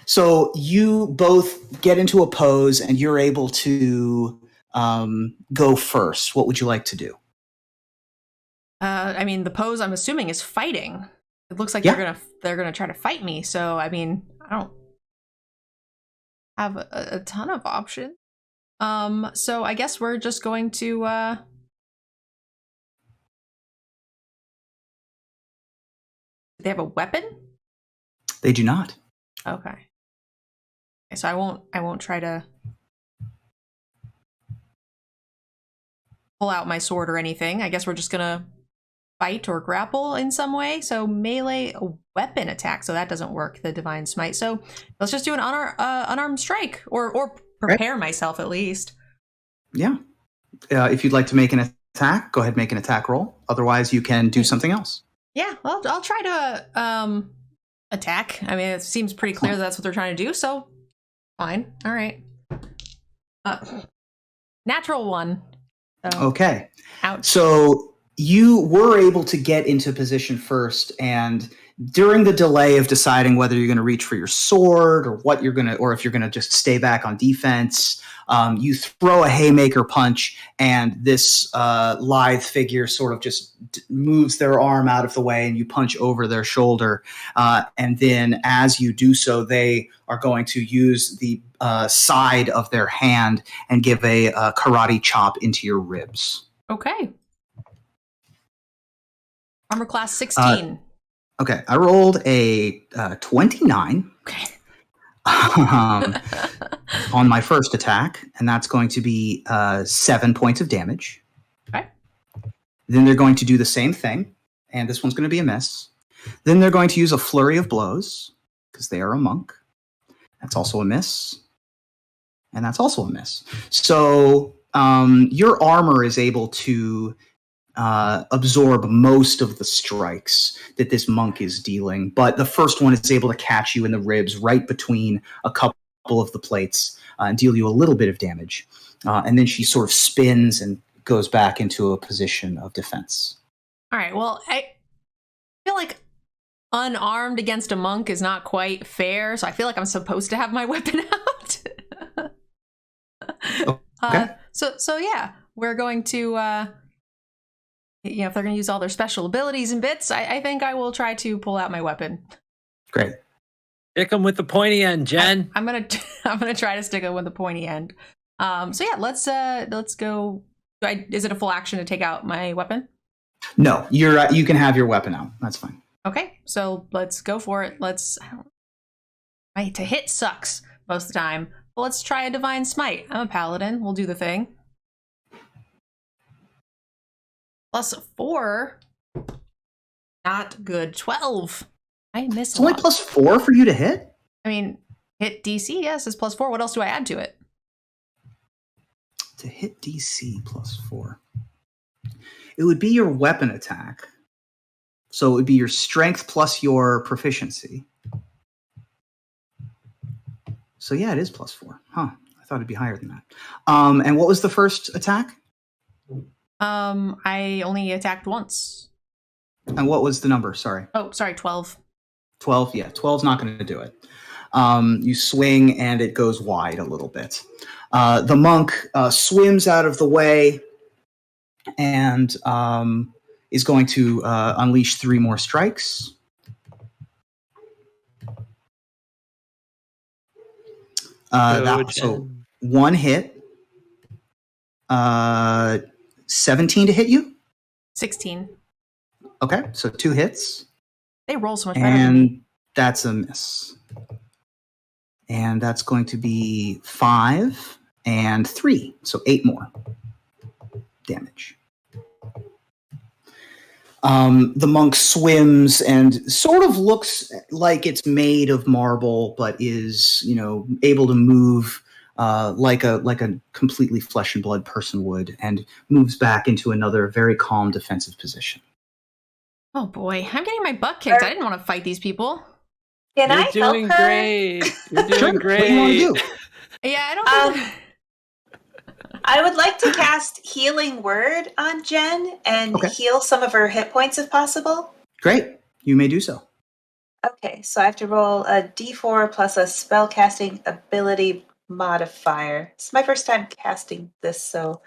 So you both get into a pose and you're able to go first. What would you like to do? I mean, the pose I'm assuming is fighting. It looks like they're gonna try to fight me. So I mean, I don't have a ton of options. So I guess we're just going to. Do they have a weapon? They do not. Okay. So I won't try to pull out my sword or anything. I guess we're just gonna fight or grapple in some way. So melee weapon attack. So that doesn't work, the divine smite. So let's just do an unarmed strike or prepare myself at least. Yeah. If you'd like to make an attack, go ahead and make an attack roll. Otherwise, you can do something else. Yeah, well, I'll try to attack. I mean, it seems pretty clear that that's what they're trying to do, so fine. All right. Natural 1. So. Okay. Ouch. So you were able to get into position first, and during the delay of deciding whether you're going to reach for your sword or what you're going to, or if you're going to just stay back on defense, you throw a haymaker punch, and this lithe figure sort of just moves their arm out of the way, and you punch over their shoulder. And then as you do so, they are going to use the side of their hand and give a karate chop into your ribs. Okay. Armor class 16. Okay, I rolled a 29. Okay. On my first attack, and that's going to be 7 points of damage. Okay. Then they're going to do the same thing, and this one's going to be a miss. Then they're going to use a flurry of blows, because they are a monk. That's also a miss. And that's also a miss. So your armor is able to absorb most of the strikes that this monk is dealing, but the first one is able to catch you in the ribs right between a couple of the plates and deal you a little bit of damage. And then she sort of spins and goes back into a position of defense. All right, well, I feel like unarmed against a monk is not quite fair, so I feel like I'm supposed to have my weapon out. Okay. So yeah, we're going to if they're going to use all their special abilities and bits, I think I will try to pull out my weapon. Great. Stick them with the pointy end, Jen. I'm gonna try to stick it with the pointy end. So yeah, let's go. Is it a full action to take out my weapon? No, you can have your weapon out. That's fine. Okay, so let's go for it. To hit sucks most of the time. But let's try a divine smite. I'm a paladin. We'll do the thing. +4. Not good. 12. I missed It's only +4 for you to hit? I mean, hit DC, yes, it's +4. What else do I add to it? To hit DC +4. It would be your weapon attack. So it would be your strength plus your proficiency. So yeah, it is +4. Huh. I thought it'd be higher than that. And what was the first attack? I only attacked once. And what was the number? Sorry. Oh, sorry, 12. 12? Yeah, 12's not going to do it. You swing and it goes wide a little bit. The monk swims out of the way and is going to unleash 3 more strikes. So 1 hit. 17 to hit you? 16. Okay, so 2 hits. They roll so much better than me. And that's a miss. And that's going to be 5 and 3, so 8 more damage. The monk swims and sort of looks like it's made of marble, but is, able to move like a completely flesh and blood person would, and moves back into another very calm defensive position. Oh boy, I'm getting my butt kicked. I didn't want to fight these people. Can I You're help doing her? great. You're doing Sure. great. What do you want to do? Yeah, I don't think I would like to cast Healing Word on Jen and heal some of her hit points if possible. Great. You may do so. Okay, so I have to roll a d4 plus a spellcasting ability modifier. It's my first time casting this, so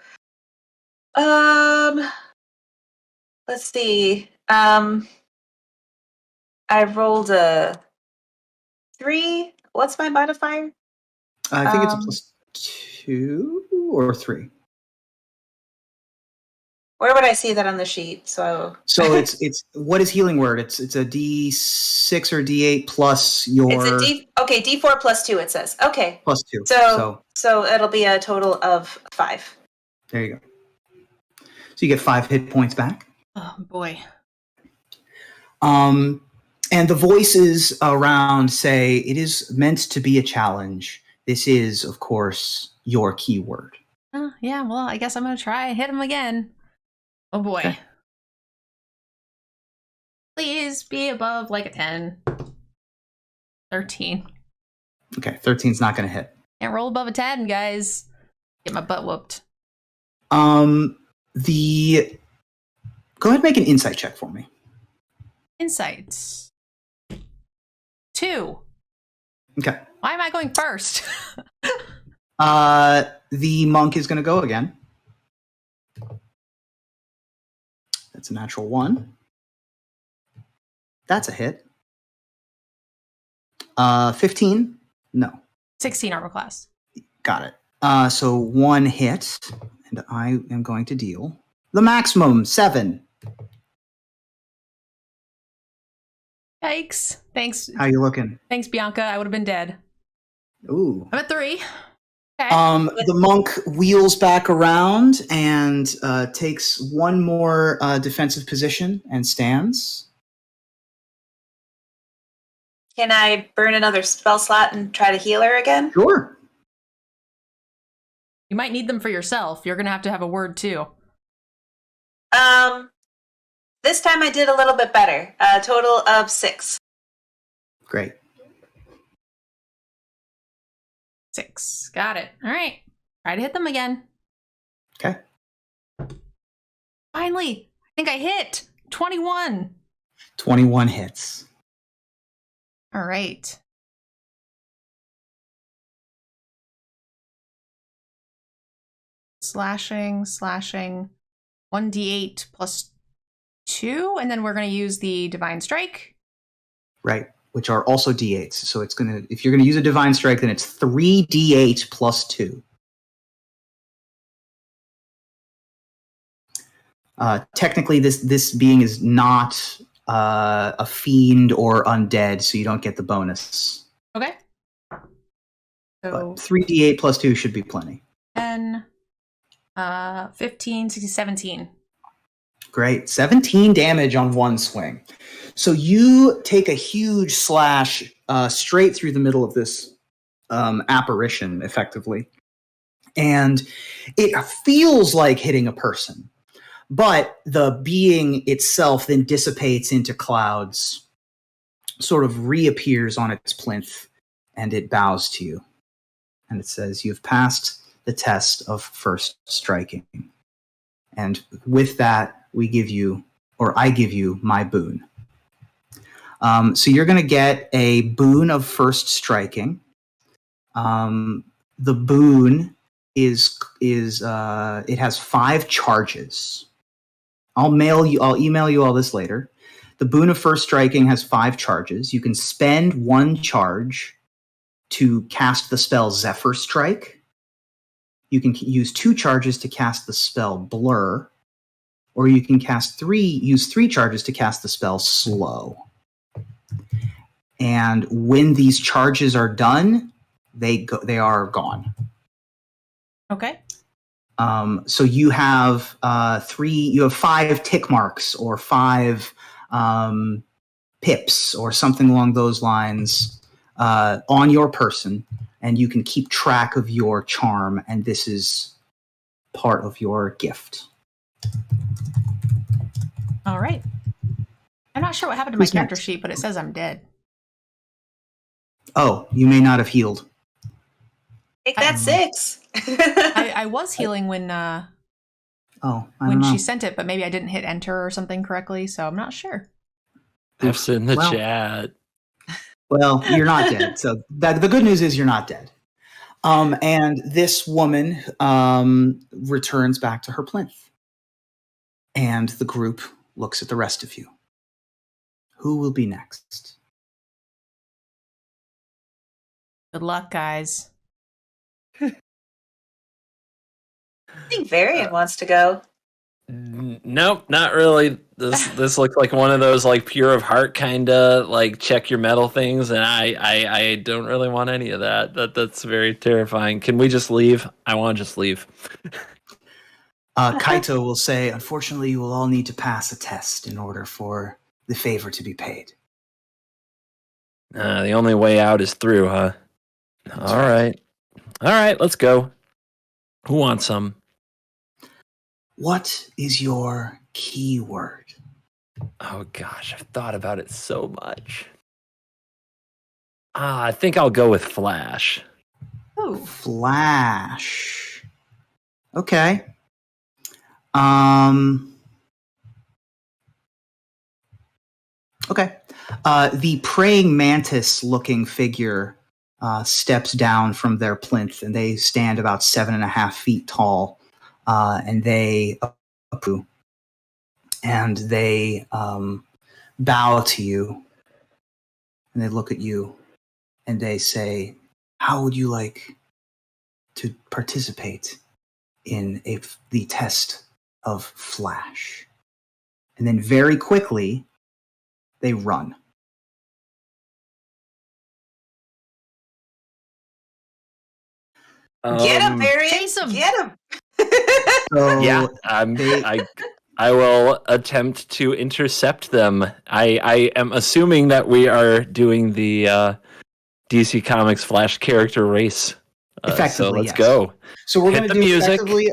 let's see. I rolled a 3. What's my modifier? I think it's +2 or 3. Where would I see that on the sheet? So it's what is Healing Word? It's a D6 or D8 plus your. it's a D4 plus 2. It says okay. +2. So it'll be a total of 5. There you go. So you get 5 hit points back. Oh boy. And the voices around say it is meant to be a challenge. This is, of course, your keyword. Yeah, well, I guess I'm going to try and hit him again. Oh boy. Okay. Please be above like a 10. 13. Okay, 13's not going to hit. Can't roll above a 10, guys. Get my butt whooped. Go ahead and make an insight check for me. Insights. 2. Okay. Why am I going first? The monk is going to go again. That's a natural 1. That's a hit. 15? No. 16 armor class. Got it. So 1 hit, and I am going to deal the maximum 7. Yikes. Thanks. How you looking? Thanks, Bianca. I would have been dead. Ooh. I'm at 3. Okay. The monk wheels back around and takes 1 more defensive position and stands. Can I burn another spell slot and try to heal her again? Sure. You might need them for yourself. You're going to have a word too. This time I did a little bit better. A total of 6. Great. 6. Got it. All right. Try to hit them again. Okay. Finally. I think I hit. 21. 21 hits. All right. Slashing. 1d8 plus 2. And then we're going to use the Divine Strike. Right. Which are also D8s. So it's going to, if you're going to use a Divine Strike, then it's 3d8 plus 2. Technically, this being is not a fiend or undead, so you don't get the bonus. Okay. So But 3d8 plus 2 should be plenty. 10, 15, 16, 17. Great. 17 damage on one swing. So you take a huge slash straight through the middle of this apparition, effectively. And it feels like hitting a person. But the being itself then dissipates into clouds, sort of reappears on its plinth, and it bows to you. And it says, "You've passed the test of first striking. And with that, I give you my boon." So you're going to get a boon of first striking. The boon is it has 5 charges. I'll email you all this later. The boon of first striking has 5 charges. You can spend 1 charge to cast the spell Zephyr Strike. You can use 2 charges to cast the spell Blur, or you can use 3 charges to cast the spell Slow. And when these charges are done, they are gone. Okay. So you have 5 tick marks or 5 pips or something along those lines on your person, and you can keep track of your charm, and this is part of your gift. All right. I'm not sure what happened to my character sheet, but it says I'm dead. Oh, you may not have healed. Take that 6. I was healing when she she sent it, but maybe I didn't hit enter or something correctly, so I'm not sure. F's in the chat. Well, you're not dead. So the good news is you're not dead. And this woman returns back to her plinth. And the group looks at the rest of you. Who will be next? Good luck, guys. I think Varian wants to go. Nope, not really. This looks like one of those like pure of heart kind of like check your metal things, and I don't really want any of that. That's very terrifying. Can we just leave? I want to just leave. Kaito will say, "Unfortunately, you will all need to pass a test in order for the favor to be paid." The only way out is through, huh? All right, let's go. Who wants some? What is your keyword? Oh gosh, I've thought about it so much. I think I'll go with Flash. Ooh. Flash. Okay. Okay. The praying mantis-looking figure steps down from their plinth, and they stand about 7.5 feet tall, and they approve, and they bow to you, and they look at you, and they say, "How would you like to participate in the test of Flash?" And then very quickly, they run. Get him, Varian! Chase him! Get him! So Yeah, I will attempt to intercept them. I am assuming that we are doing the DC Comics Flash character race. Effectively, so let's yes. go. So we're Hit going to the do music. effectively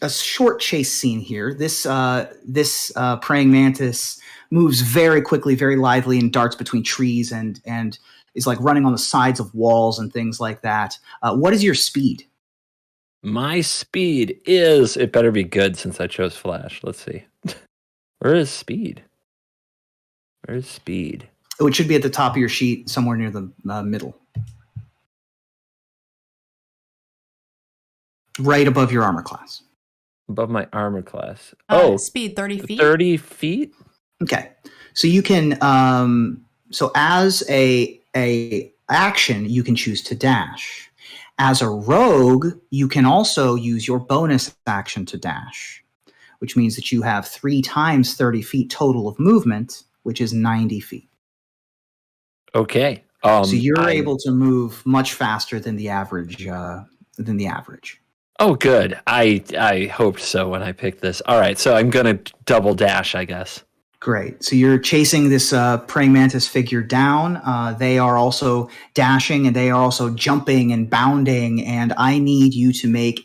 a short chase scene here. This praying mantis moves very quickly, very lively, and darts between trees and is like running on the sides of walls and things like that. What is your speed? My speed is, it better be good since I chose Flash. Let's see. Where is speed? Where's speed? Oh, it should be at the top of your sheet, somewhere near the middle. Right above your armor class. Above my armor class. Speed 30 feet. 30 feet? Okay. So you can so as a action, you can choose to dash. As a rogue, you can also use your bonus action to dash, which means that you have 3 times 30 feet total of movement, which is 90 feet. Okay. So you're able to move much faster than the average. Oh, good. I hoped so when I picked this. All right, so I'm going to double dash, I guess. Great. So you're chasing this praying mantis figure down. They are also dashing and they are also jumping and bounding. And I need you to make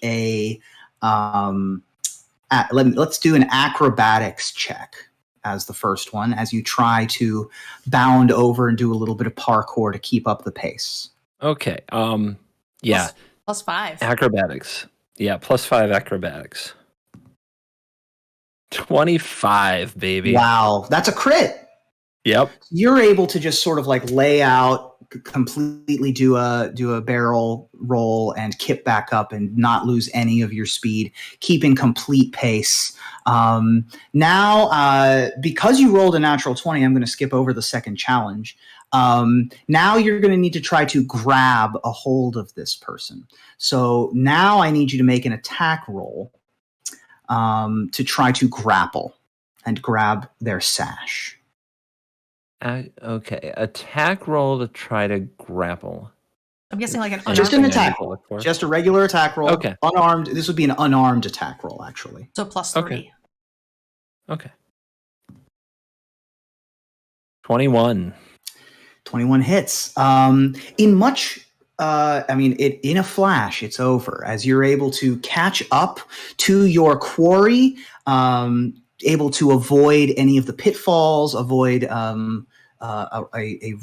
let's do an acrobatics check as the first one, as you try to bound over and do a little bit of parkour to keep up the pace. Okay. Yeah. +5. Acrobatics. Yeah, +5 acrobatics. 25, baby. Wow, that's a crit. Yep. You're able to just sort of like lay out, completely do a barrel roll and kip back up and not lose any of your speed, keeping complete pace. Now, because you rolled a natural 20, I'm going to skip over the second challenge. Now you're going to need to try to grab a hold of this person. So now I need you to make an attack roll to try to grapple and grab their sash. Okay, attack roll to try to grapple. I'm guessing like an Just an unarmed attack roll. Just a regular attack roll. Okay. Unarmed. This would be an unarmed attack roll, actually. So +3. Okay. 21. 21 hits. In a flash, it's over. As you're able to catch up to your quarry, able to avoid any of the pitfalls, avoid a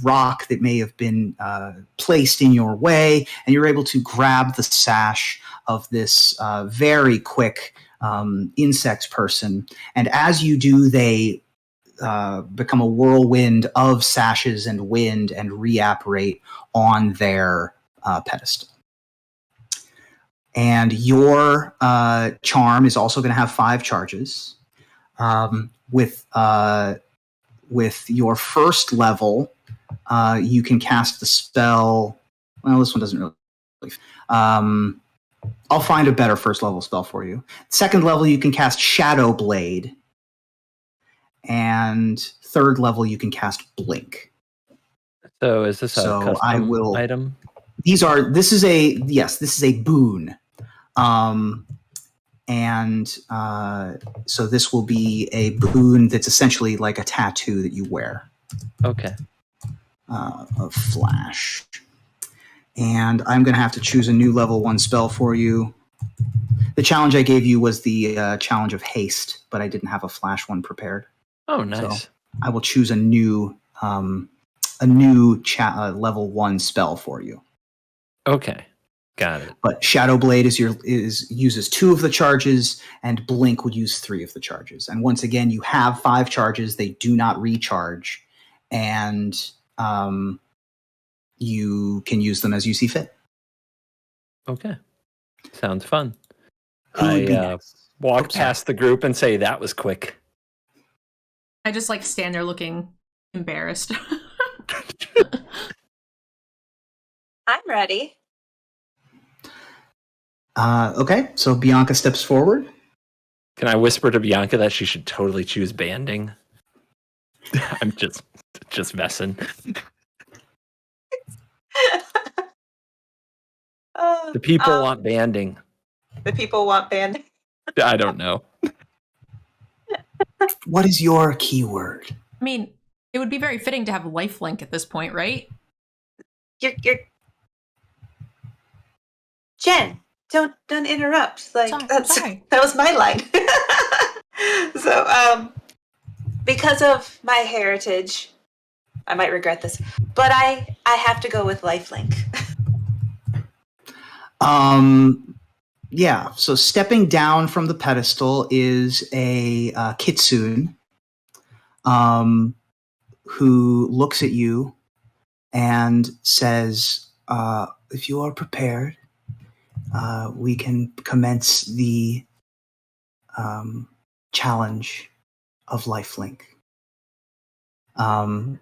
rock that may have been placed in your way, and you're able to grab the sash of this very quick insect person. And as you do, they become a whirlwind of sashes and wind and reapparate on their pedestal. And your charm is also going to have 5 charges. With your first level, you can cast the spell. Well, this one doesn't really. I'll find a better first level spell for you. Second level, you can cast Shadow Blade. And third level, you can cast Blink. So is this a custom item? This is a boon. So this will be a boon that's essentially like a tattoo that you wear. Okay. Of Flash. And I'm going to have to choose a new level 1 spell for you. The challenge I gave you was the challenge of Haste, but I didn't have a Flash one prepared. Oh, nice. So I will choose a new level 1 spell for you. Okay. Got it. But Shadow Blade uses 2 of the charges, and Blink would use 3 of the charges. And once again, you have 5 charges; they do not recharge, and you can use them as you see fit. Okay, sounds fun. I walk past the group and say, "That was quick." I just like stand there looking embarrassed. I'm ready. Okay, so Bianca steps forward. Can I whisper to Bianca that she should totally choose banding? I'm just messing. The people want banding. The people want banding. I don't know. What is your keyword? I mean, it would be very fitting to have lifelink at this point, right? You're Jen. Don't interrupt. Like sorry. That was my line. So because of my heritage, I might regret this, but I have to go with lifelink. Yeah, so stepping down from the pedestal is a kitsune who looks at you and says, if you are prepared, we can commence the challenge of lifelink. And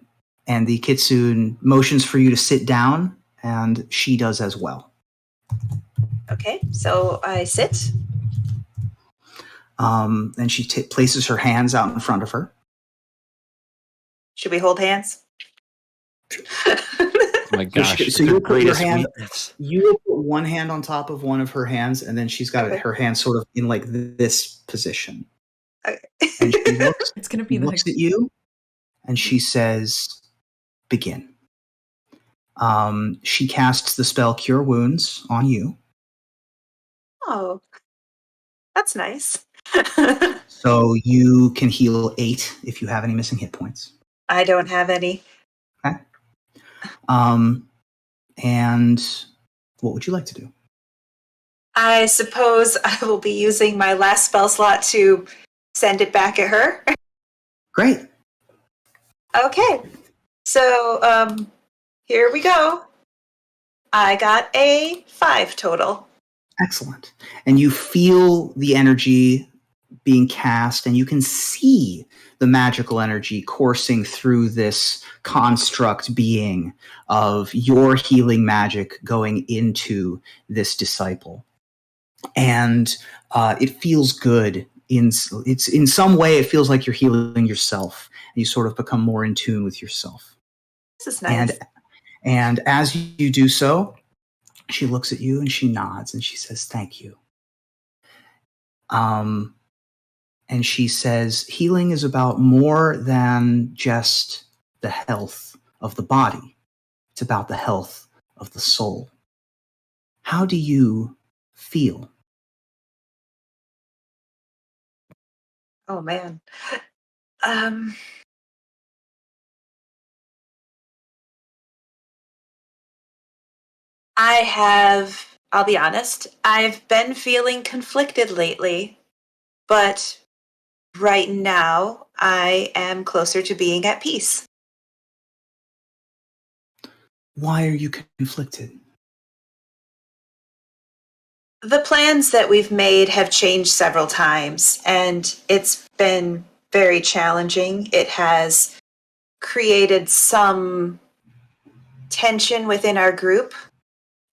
the kitsune motions for you to sit down, and she does as well. Okay, so I sit. And she places her hands out in front of her. Should we hold hands? my gosh. So you put your hand. Weakness. You will put one hand on top of one of her hands, and then she's got her hand sort of in like this position. Okay. And she looks. It's gonna be looks at you, and she says, "Begin." She casts the spell Cure Wounds on you. Oh, that's nice. So you can heal 8 if you have any missing hit points. I don't have any. Okay. And what would you like to do? I suppose I will be using my last spell slot to send it back at her. Great. Okay. So, here we go. I got a 5 total. Excellent. And you feel the energy being cast, and you can see the magical energy coursing through this construct being of your healing magic going into this disciple. And it feels good. In some way, it feels like you're healing yourself. And you sort of become more in tune with yourself. This is nice. And as you do so, she looks at you and she nods and she says, "Thank you." And she says, healing is about more than just the health of the body. It's about the health of the soul. How do you feel? Oh, man. I'll be honest, I've been feeling conflicted lately, but right now I am closer to being at peace. Why are you conflicted? The plans that we've made have changed several times, and it's been very challenging. It has created some tension within our group,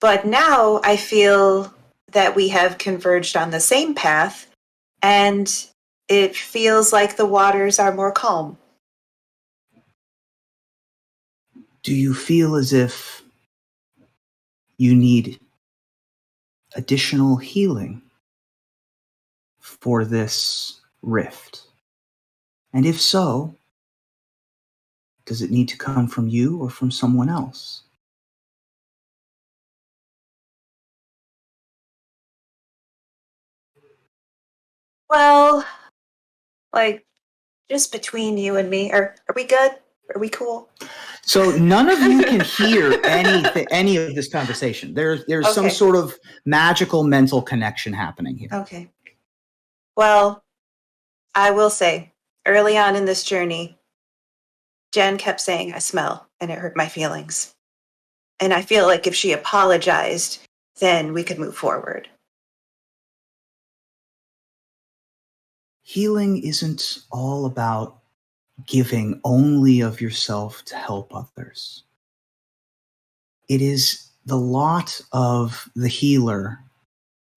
but now I feel that we have converged on the same path, and it feels like the waters are more calm. Do you feel as if you need additional healing for this rift? And if so, does it need to come from you or from someone else? Well, like, just between you and me, are we good? Are we cool? So none of you can hear any of this conversation. There's some sort of magical mental connection happening here. Okay. Well, I will say, early on in this journey, Jen kept saying, "I smell," and it hurt my feelings. And I feel like if she apologized, then we could move forward. Healing isn't all about giving only of yourself to help others. It is the lot of the healer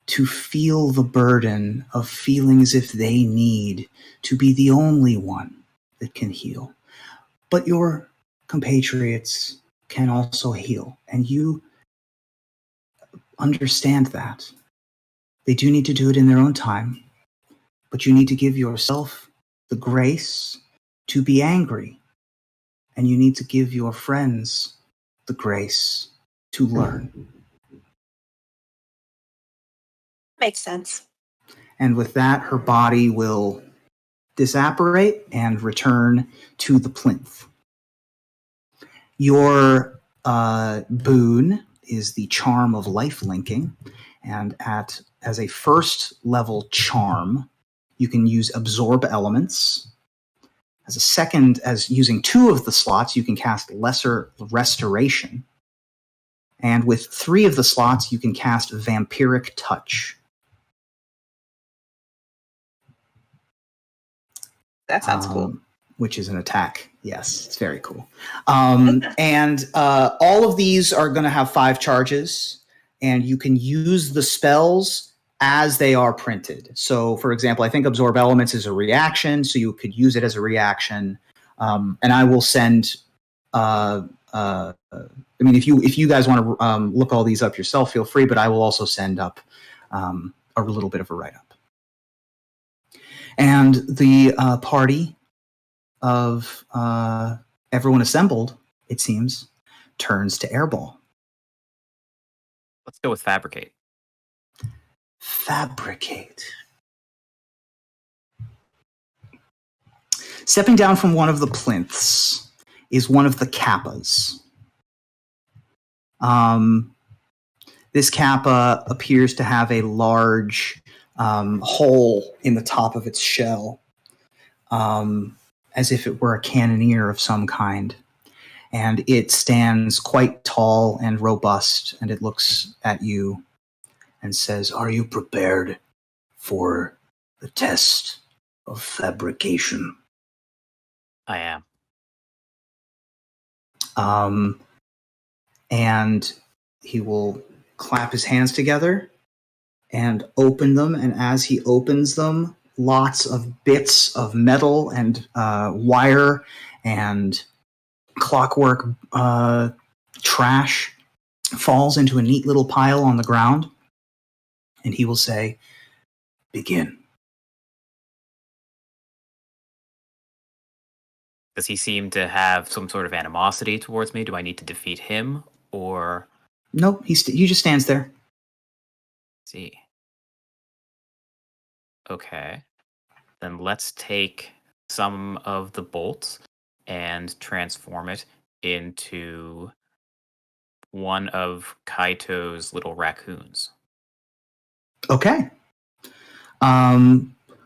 to feel the burden of feeling as if they need to be the only one that can heal. But your compatriots can also heal, and you understand that. They do need to do it in their own time, but you need to give yourself the grace to be angry, and you need to give your friends the grace to learn. Makes sense. And with that, her body will disapparate and return to the plinth. Your boon is the Charm of Life Linking, and as a first level charm, you can use Absorb Elements. As a second, as using 2 of the slots, you can cast Lesser Restoration. And with 3 of the slots, you can cast Vampiric Touch. That sounds cool. Which is an attack. Yes, it's very cool. And all of these are going to have 5 charges, and you can use the spells as they are printed. So, for example, I think Absorb Elements is a reaction, so you could use it as a reaction. And I will send mean, if you guys want to look all these up yourself, feel free. But I will also send up a little bit of a write-up. And the party of everyone assembled, it seems, turns to Airball. Let's go with fabricate. Fabricate. Stepping down from one of the plinths is one of the kappas. This kappa appears to have a large hole in the top of its shell, as if it were a cannoneer of some kind. And it stands quite tall and robust, and it looks at you and says, "Are you prepared for the test of fabrication?" I am. And he will clap his hands together and open them. And as he opens them, lots of bits of metal and wire and clockwork trash falls into a neat little pile on the ground. And he will say, "Begin." Does he seem to have some sort of animosity towards me? Do I need to defeat him, or? Nope, he just stands there. Let's see. Okay. Then let's take some of the bolts and transform it into one of Kaito's little raccoons. Okay.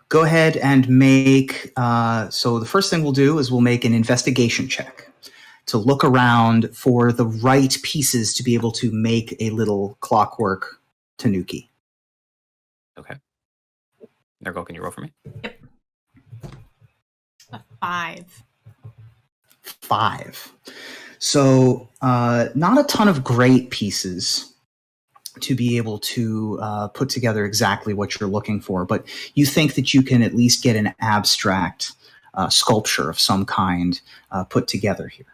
Go ahead and make... so the first thing we'll do is we'll make an investigation check to look around for the right pieces to be able to make a little clockwork tanuki. Okay. Nergal, can you roll for me? Yep. A 5. 5. So not a ton of great pieces to be able to put together exactly what you're looking for, but you think that you can at least get an abstract sculpture of some kind put together here.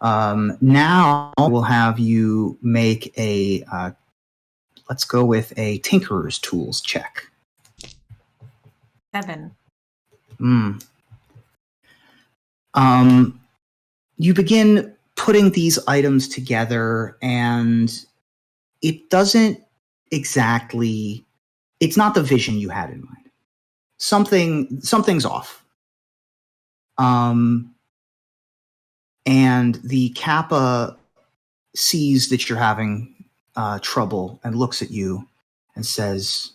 Now we'll have you make a, let's go with a Tinkerer's Tools check. 7. You begin putting these items together, and it doesn't exactly, it's not the vision you had in mind. Something's off. And the kappa sees that you're having trouble and looks at you and says,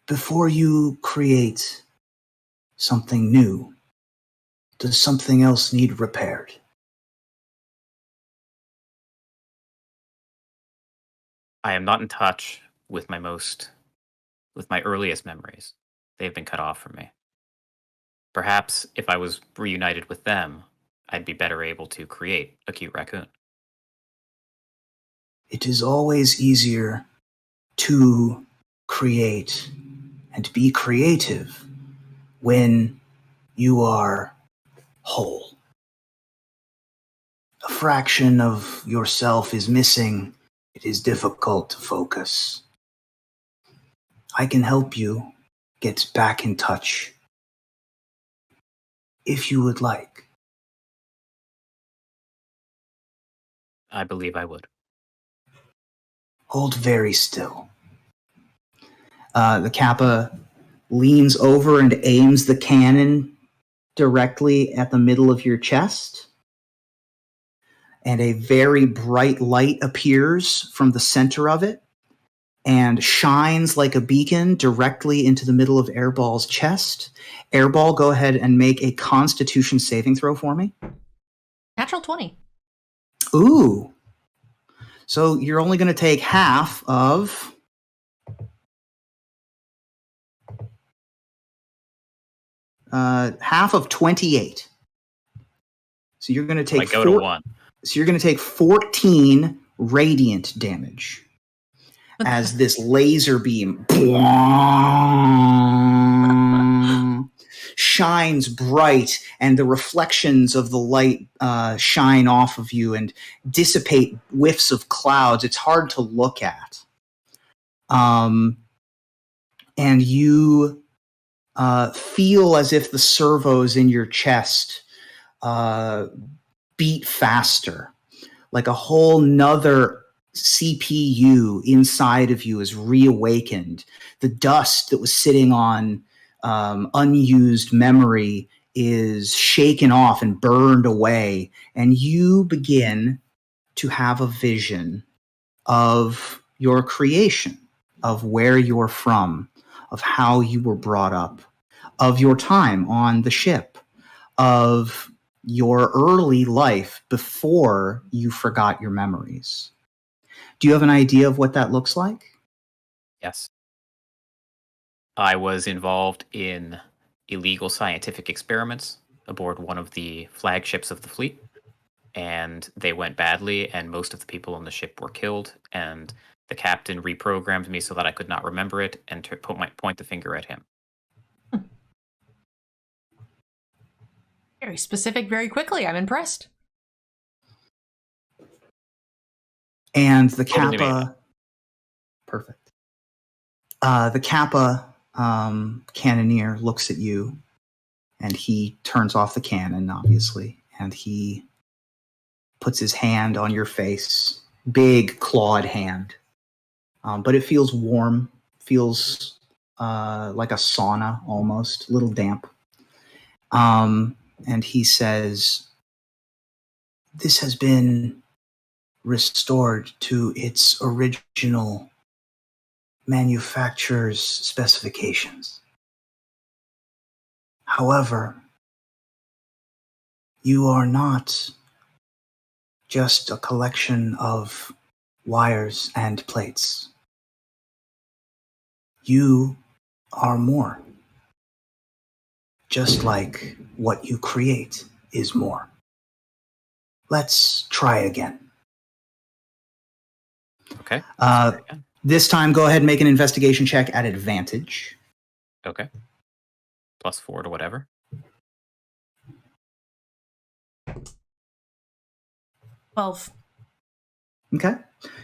"Before you create something new, does something else need repaired?" I am not in touch with my earliest memories. They've been cut off from me. Perhaps if I was reunited with them, I'd be better able to create a cute raccoon. It is always easier to create and be creative when you are whole. A fraction of yourself is missing. It is difficult to focus. I can help you get back in touch if you would like. I believe I would. Hold very still. The kappa leans over and aims the cannon directly at the middle of your chest. And a very bright light appears from the center of it and shines like a beacon directly into the middle of Airball's chest. Airball, go ahead and make a Constitution saving throw for me. Natural 20. Ooh. So you're only going to take half of... half of 28. So you're going to take... go to 1. So you're going to take 14 radiant damage as this laser beam shines bright, and the reflections of the light shine off of you and dissipate whiffs of clouds. It's hard to look at. And you feel as if the servos in your chest beat faster, like a whole nother CPU inside of you is reawakened. The dust that was sitting on unused memory is shaken off and burned away, and you begin to have a vision of your creation, of where you're from, of how you were brought up, of your time on the ship, of your early life before you forgot your memories. Do you have an idea of what that looks like? Yes. I was involved in illegal scientific experiments aboard one of the flagships of the fleet, and they went badly, and most of the people on the ship were killed, and the captain reprogrammed me so that I could not remember it and point the finger at him. Very specific, very quickly. I'm impressed. And the Kappa... Perfect. The Kappa cannoneer looks at you, and he turns off the cannon, obviously, and he puts his hand on your face. Big, clawed hand. But it feels warm, feels like a sauna almost, a little damp. And he says, "This has been restored to its original manufacturer's specifications. However, you are not just a collection of wires and plates. You are more. Just like what you create is more. Let's try again." Okay. This time, go ahead and make an investigation check at advantage. Okay. +4 to whatever. 12. Okay.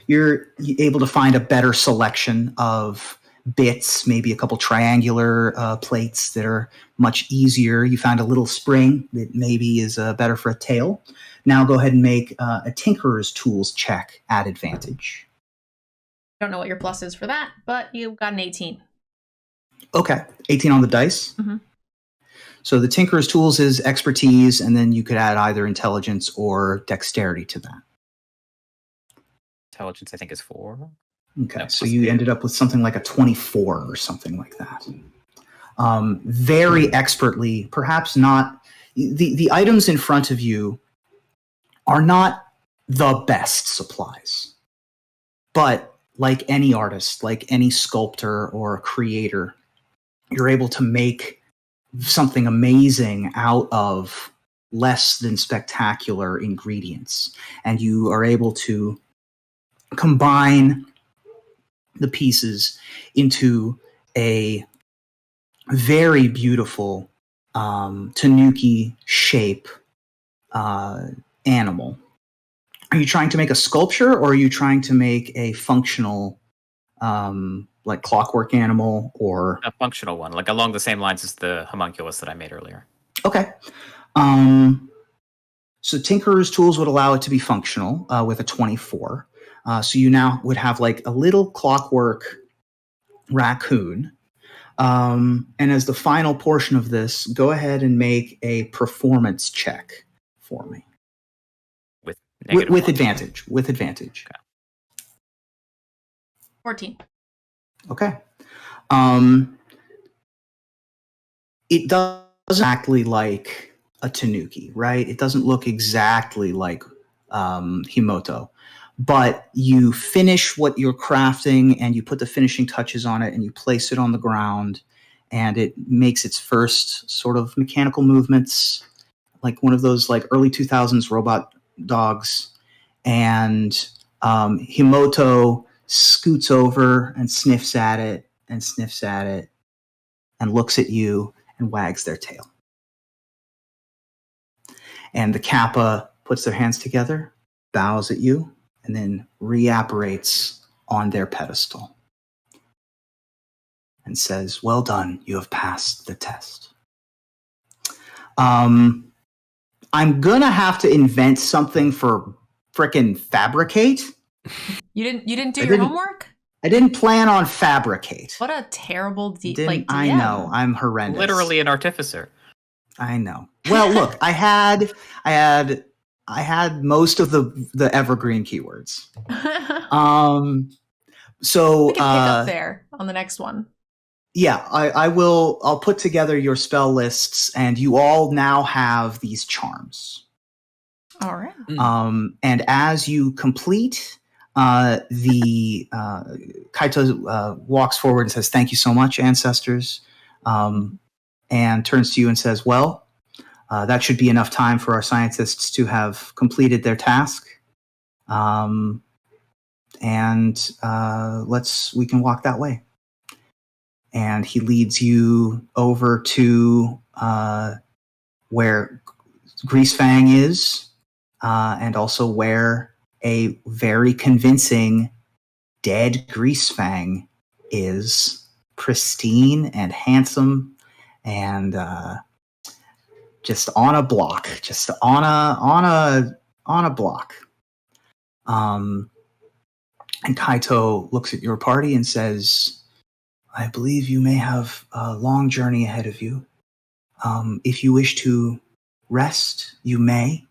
You're able to find a better selection of bits, maybe a couple triangular plates that are much easier. You found a little spring that maybe is better for a tail. Now go ahead and make a Tinkerer's Tools check at advantage. I don't know what your plus is for that, but you got an 18. Okay. 18 on the dice. Mm-hmm. So the Tinkerer's Tools is expertise, and then you could add either intelligence or dexterity to that. Intelligence, I think, is 4. Okay, Yep, so you ended up with something like a 24 or something like that. Very expertly, perhaps not. The items in front of you are not the best supplies. But like any artist, like any sculptor or creator, you're able to make something amazing out of less than spectacular ingredients. And you are able to combine the pieces into a very beautiful tanuki shape animal. Are you trying to make a sculpture, or are you trying to make a functional like clockwork animal? Or a functional one, like along the same lines as the homunculus that I made earlier. Okay. So Tinkerer's Tools would allow it to be functional with a 24. So you now would have like a little clockwork raccoon. And as the final portion of this, go ahead and make a performance check for me. With advantage. With advantage. Okay. 14. Okay. It doesn't exactly like a tanuki, right? It doesn't look exactly like Himoto. But you finish what you're crafting, and you put the finishing touches on it, and you place it on the ground, and it makes its first sort of mechanical movements, like one of those like early 2000s robot dogs. And Himoto scoots over and sniffs at it and looks at you and wags their tail. And the Kappa puts their hands together, bows at you, and then reapparates on their pedestal and says, "Well done, you have passed the test." I'm gonna have to invent something for frickin' fabricate. You didn't do your homework? I didn't plan on fabricate. What a terrible DM. I know, I'm horrendous. Literally an artificer. I know. Well, look, I had most of the evergreen keywords. So we can pick up there on the next one. Yeah, I will. I'll put together your spell lists, and you all now have these charms. All right. And as you complete, the Kaito walks forward and says, "Thank you so much, ancestors," and turns to you and says, "Well, that should be enough time for our scientists to have completed their task, and we can walk that way." And he leads you over to where Greasefang is, and also where a very convincing dead Greasefang is, pristine and handsome, and just on a block, just on a block. And Kaito looks at your party and says, "I believe you may have a long journey ahead of you. If you wish to rest, you may.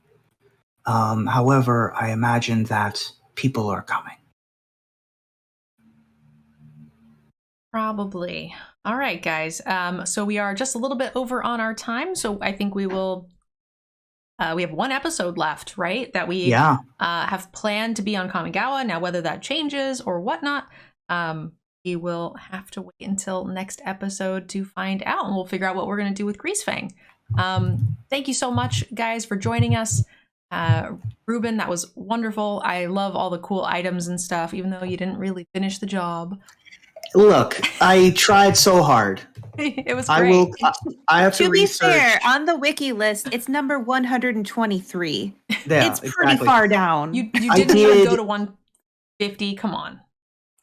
However, I imagine that people are coming." Probably. All right, guys. So we are just a little bit over on our time. So I think we will. We have one episode left, right? That we have planned to be on Kamigawa. Now, whether that changes or whatnot, we will have to wait until next episode to find out, and we'll figure out what we're going to do with Greasefang. Thank you so much, guys, for joining us. Ruben, that was wonderful. I love all the cool items and stuff, even though you didn't really finish the job. Look, I tried so hard. It was great. I have to be research. fair, on the wiki list, it's number 123. Yeah, it's pretty far down. You didn't even go to 150. Come on.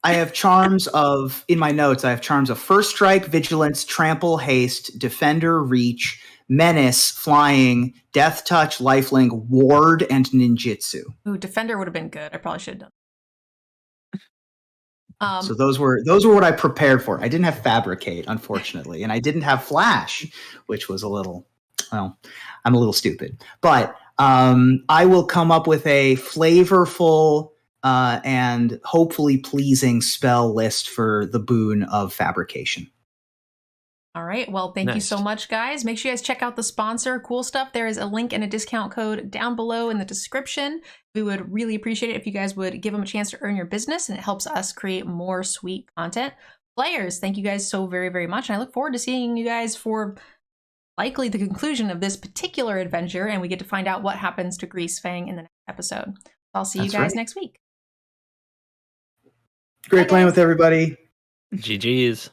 I have charms of, in my notes, I have charms of First Strike, Vigilance, Trample, Haste, Defender, Reach, Menace, Flying, Death Touch, Lifelink, Ward, and Ninjutsu. Ooh, Defender would have been good. I probably should have done. So those were what I prepared for. I didn't have Fabricate, unfortunately, and I didn't have Flash, which was a little, well, I'm a little stupid. But I will come up with a flavorful and hopefully pleasing spell list for the boon of Fabrication. All right. Well, thank you so much, guys. Make sure you guys check out the sponsor. Cool Stuff. There is a link and a discount code down below in the description. We would really appreciate it if you guys would give them a chance to earn your business, and it helps us create more sweet content. Players, thank you guys so very, very much. And I look forward to seeing you guys for likely the conclusion of this particular adventure, and we get to find out what happens to Greasefang in the next episode. I'll see you guys next week. Great playing with everybody. GG's.